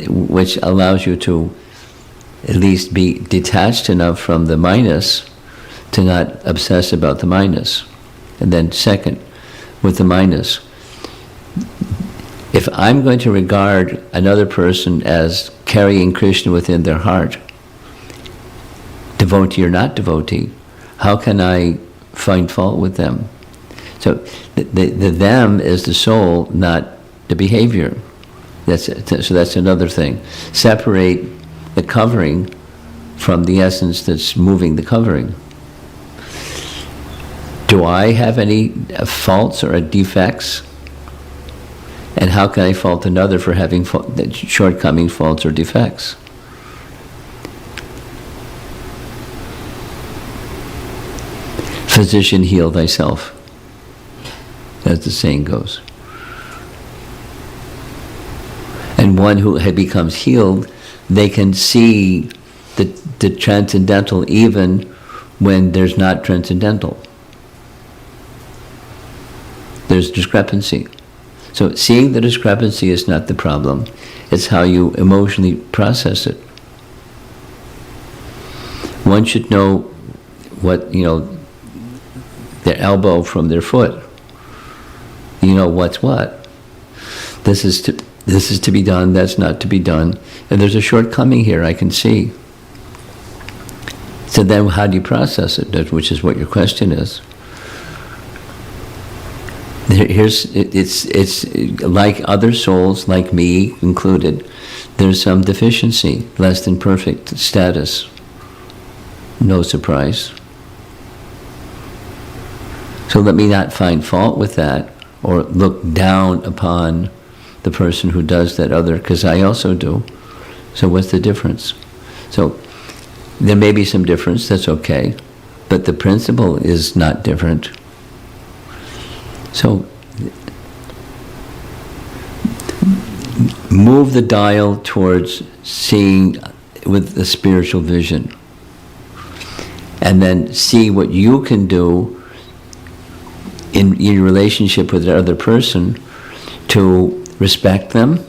Speaker 3: which allows you to at least be detached enough from the minus to not obsess about the minus. And then second, with the minus, if I'm going to regard another person as carrying Krishna within their heart, devotee or not devotee, how can I find fault with them? So the them is the soul, not the behavior. So that's another thing. Separate the covering from the essence that's moving the covering. Do I have any faults or defects? And how can I fault another for having shortcomings, faults, or defects? Physician, heal thyself, as the saying goes. And one who becomes healed, they can see the transcendental even when there's not transcendental. There's discrepancy. So seeing the discrepancy is not the problem. It's how you emotionally process it. One should know what, their elbow from their foot. What's what. This is to be done, that's not to be done. And there's a shortcoming here I can see. So then how do you process it? Which is what your question is. It's like other souls, like me included, there's some deficiency, less than perfect status. No surprise. So let me not find fault with that or look down upon the person who does that other, because I also do. So what's the difference? So there may be some difference, that's okay, but the principle is not different. So move the dial towards seeing with the spiritual vision. And then see what you can do in your relationship with the other person to respect them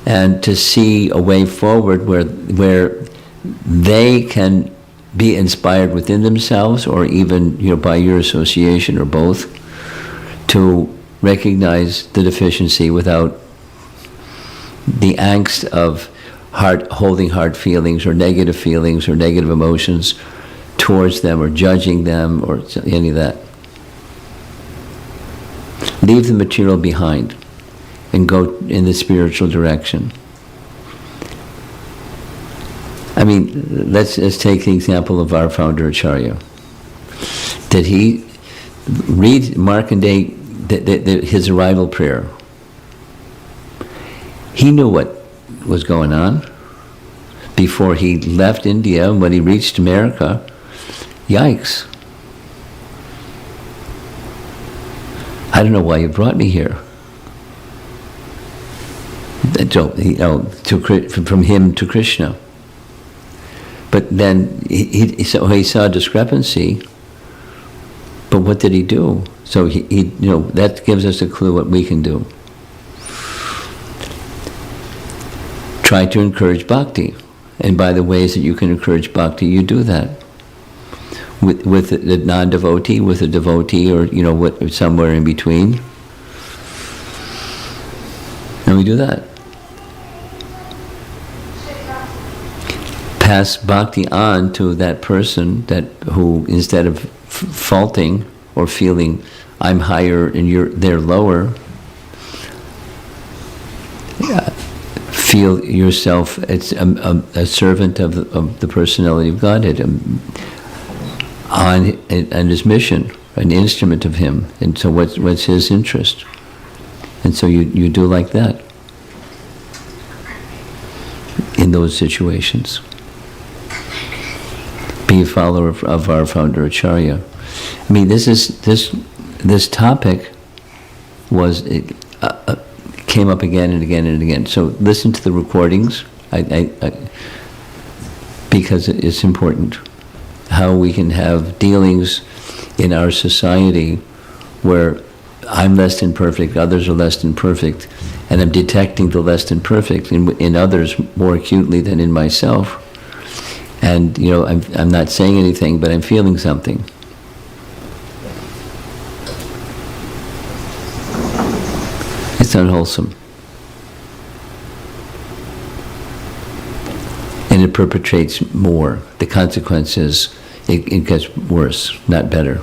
Speaker 3: and to see a way forward where they can be inspired within themselves, or even by your association or both, to recognize the deficiency without the angst of holding hard feelings or negative emotions towards them, or judging them, or any of that. Leave the material behind and go in the spiritual direction. I mean, let's take the example of our founder Acharya. Did he read Markandeya, his arrival prayer? He knew what was going on before he left India. When he reached America, yikes. I don't know why you brought me here. From him to Krishna. But then he saw a discrepancy. But what did he do? So that gives us a clue what we can do. Try to encourage bhakti, and by the ways that you can encourage bhakti, you do that. With the non-devotee, with a devotee, or somewhere in between, and we do that. Pass bhakti on to that person who, instead of faulting or feeling I'm higher and they're lower, feel yourself as a servant of the personality of Godhead, on his mission, an instrument of him. And so what's his interest? And so you do like that in those situations. Be a follower of our founder Acharya. I mean, this topic came up again and again and again. So listen to the recordings, because it's important how we can have dealings in our society where I'm less than perfect, others are less than perfect, and I'm detecting the less than perfect in others more acutely than in myself. And I'm not saying anything, but I'm feeling something. It's unwholesome. And it perpetrates more. The consequence is it gets worse, not better.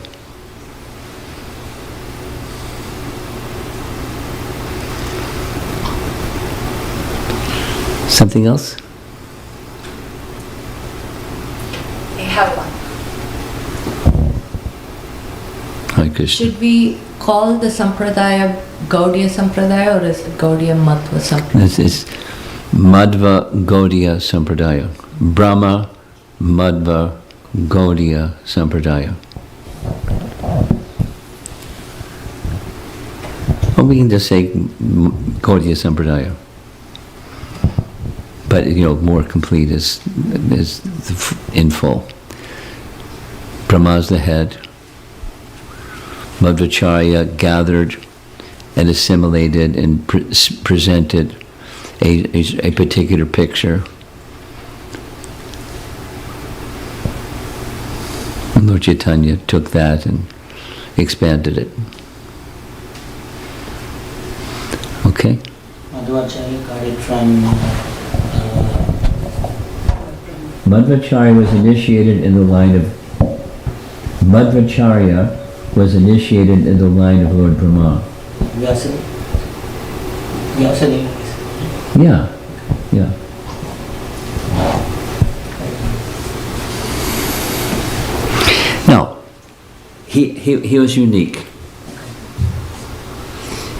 Speaker 3: Something else?
Speaker 2: I have one.
Speaker 3: Hare Krishna.
Speaker 2: Should we call the Sampradaya Gaudiya Sampradaya, or is it Gaudiya Madhva Sampradaya?
Speaker 3: This is Madhva Gaudiya Sampradaya. Brahma Madhva Gaudiya Sampradaya. Or we can just say Gaudiya Sampradaya. But more complete is in full. Brahma's the head. Madhvacharya gathered and assimilated and presented a particular picture. And Lord Chaitanya took that and expanded it. Okay?
Speaker 4: Madhvacharya got it from...
Speaker 3: Madhvacharya was initiated in the line of... Madhvacharya was initiated in the line of Lord Brahma.
Speaker 4: Vyasa.
Speaker 3: Yeah. No, he was unique.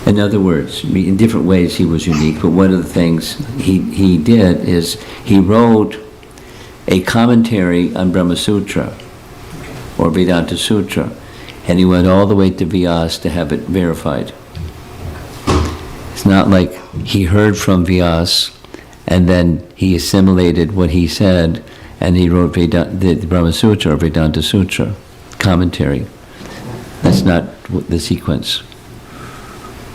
Speaker 3: In other words, in different ways he was unique, but one of the things he did is he wrote a commentary on Brahma Sutra, or Vedanta Sutra, and he went all the way to Vyas to have it verified. It's not like he heard from Vyas and then he assimilated what he said and he wrote the Brahma Sutra or Vedanta Sutra commentary. That's not the sequence.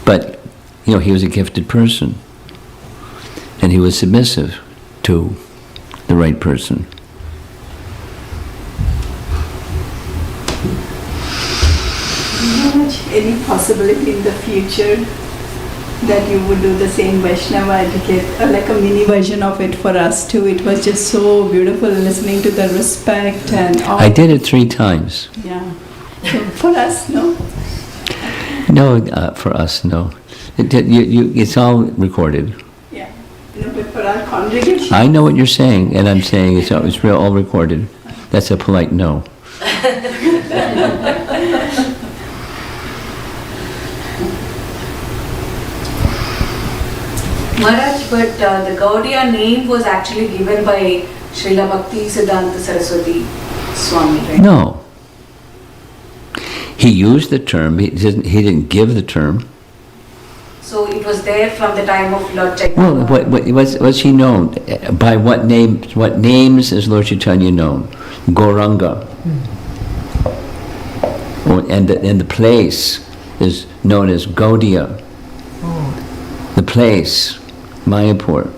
Speaker 3: But, he was a gifted person and he was submissive to the right person.
Speaker 6: Any possibility in the future that you would do the same Vaishnava etiquette, like a mini version of it for us too? It was just so beautiful listening to the respect and all.
Speaker 3: I did it 3 times.
Speaker 6: Yeah. So for us, no?
Speaker 3: No, for us, no. It's all recorded.
Speaker 6: Yeah. No, but for our congregation.
Speaker 3: I know what you're saying, and I'm saying it's all recorded. That's a polite no.
Speaker 7: Maharaj, but the Gaudiya name was actually given by Srila Bhakti Siddhanta Saraswati Swami, right?
Speaker 3: No. He used the term, he didn't give the term.
Speaker 7: So it was there from the time of Lord Chaitanya.
Speaker 3: Well, what's he known? By what names is Lord Chaitanya known? Gauranga. And the place is known as Gaudiya. The place, Mayapur.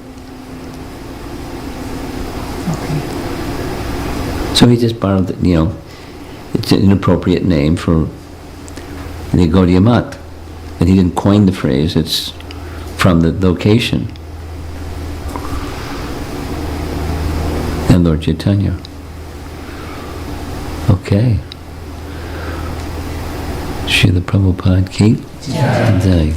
Speaker 3: So he just borrowed, it's an appropriate name for the Gaudiya Mat. And he didn't coin the phrase, it's from the location. And Lord Chaitanya. Okay. Srila Prabhupada ki Jai.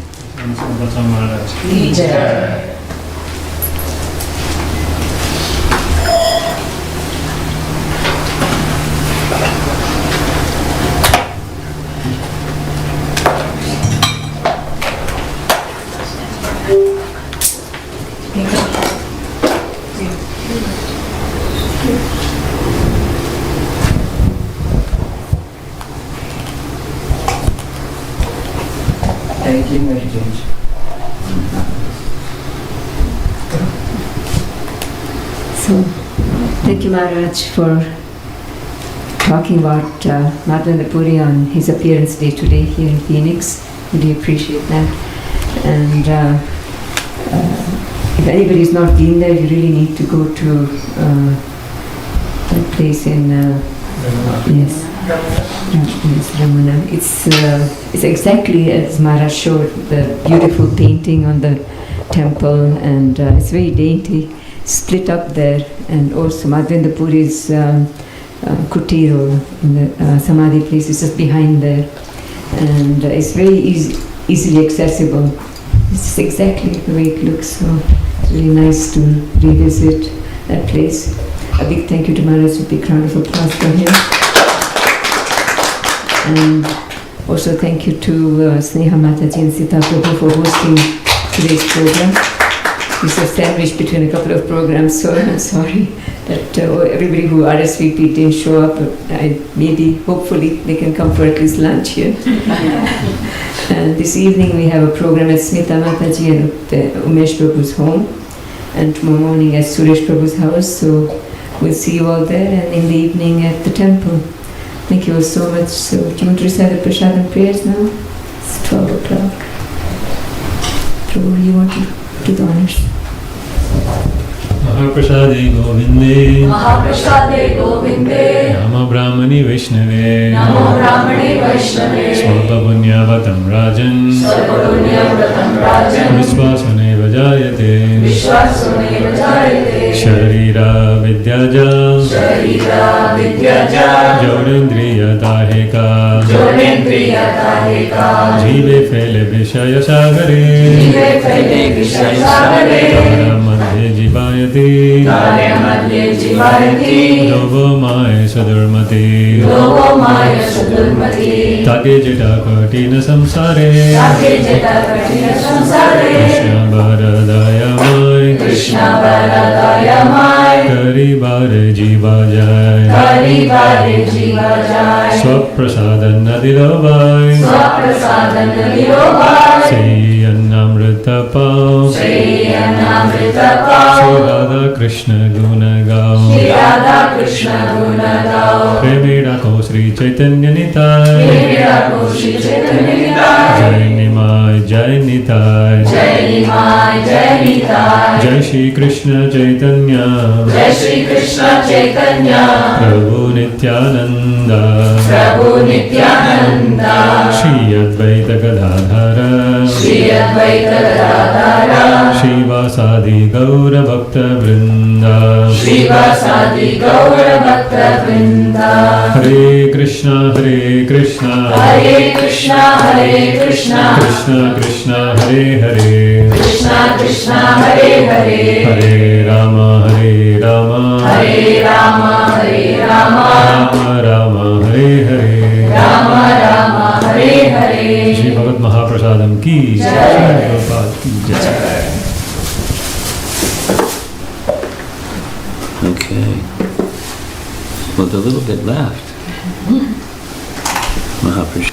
Speaker 4: Thank you very much.
Speaker 8: So, thank you Maharaj for talking about Madhavendra Puri on his appearance day today here in Phoenix. Really appreciate that. And if anybody's not been there, you really need to go to that place in yes, Ramana. It's exactly as Maharaj showed, the beautiful painting on the temple, and it's very dainty, split up there. And also Madhavendra Puri's kutir, or in the samadhi place, is just behind there, and it's very easily accessible. It's exactly the way it looks. So it's really nice to revisit that place. A big thank you to Maharaj, a big round of applause for him. And also thank you to Sneha Mataji and Sita Prabhu for hosting today's program. It's a sandwich between a couple of programs, so I'm sorry that everybody who RSVP didn't show up. Maybe, hopefully, they can come for at least lunch here. And this evening we have a program at Smita Mataji and Umesh Prabhu's home, and tomorrow morning at Suresh Prabhu's house. So we'll see you all there, and in the evening at the temple. Thank you all so much. So do you want to recite the prasadam prayers now? It's 12 o'clock. Prabhu, you want to do the honors?
Speaker 1: Mahaprasade Govinde,
Speaker 7: Mahaprasade Govinde,
Speaker 1: Namo Brahmani Vaishnave,
Speaker 7: Namo Brahmane Vaishnave,
Speaker 1: Swarupa Punyavatam Rajan,
Speaker 7: Sarvapunyavatam Rajan,
Speaker 1: Vishwasane Vajayate,
Speaker 7: Vishwasune Vajayate,
Speaker 1: Sharira Vidyaja,
Speaker 7: Sharira Vidyaja,
Speaker 1: Jodendriya Dahika,
Speaker 7: Jodendriya Dahika,
Speaker 1: Jive Fele Vishaya Sagare,
Speaker 7: Jive Fele Vishaya Sagare,
Speaker 1: Tara Madhye Jivayati,
Speaker 7: Tare Madhye Jivayati,
Speaker 1: Lovo Maya Sadurmati,
Speaker 7: Lovo Maya Sadurmati,
Speaker 1: Tage Jeta Katina Samsare,
Speaker 7: Take Jeta Katina Samsare,
Speaker 1: Krishna Varadaya Mai,
Speaker 7: Krishna Varadaya Mai,
Speaker 1: करी बारे जीवा जाए
Speaker 9: करी बारे जीवा जाए
Speaker 1: स्वप्रसादन दिलो bye
Speaker 9: स्वप्रसादन दिलो बाय
Speaker 1: श्री अन्नामृत पाओ
Speaker 9: श्री अन्नामृत पाओ
Speaker 1: श्री राधा कृष्ण गुण गाओ
Speaker 9: श्री राधा कृष्ण गुण गाओ
Speaker 1: प्रेमे डाको श्री चैतन्य निताय
Speaker 9: प्रेमे डाको श्री चैतन्य निताय
Speaker 1: जय निमाय जय निताय
Speaker 9: जय निमाय जय निताय
Speaker 1: जय श्री कृष्ण चैतन्य
Speaker 9: जय श्री कृष्ण चैतन्य
Speaker 1: प्रभु नित्यानंद
Speaker 9: प्रभु नित्यानंद
Speaker 1: श्री अद्वैत गदाधर
Speaker 9: श्री अद्वैत गदाधर
Speaker 1: श्रीवासादि गौर भक्त वृंद
Speaker 9: श्रीवासादि गौर भक्त वृंद
Speaker 1: हरे कृष्णा कृष्णा
Speaker 9: हरे कृष्णा कृष्ण
Speaker 1: कृष्णा हरे हरे
Speaker 9: कृष्णा कृष्णा हरे हरे
Speaker 1: हरे राम
Speaker 9: हरे राम
Speaker 1: राम राम हरे हरे
Speaker 9: राम राम हरे हरे
Speaker 1: श्री भगवत महाप्रसादम की
Speaker 9: जय।
Speaker 1: प्रभुपाद की जय
Speaker 3: Okay. Well, the little bit left. Mahaprasad.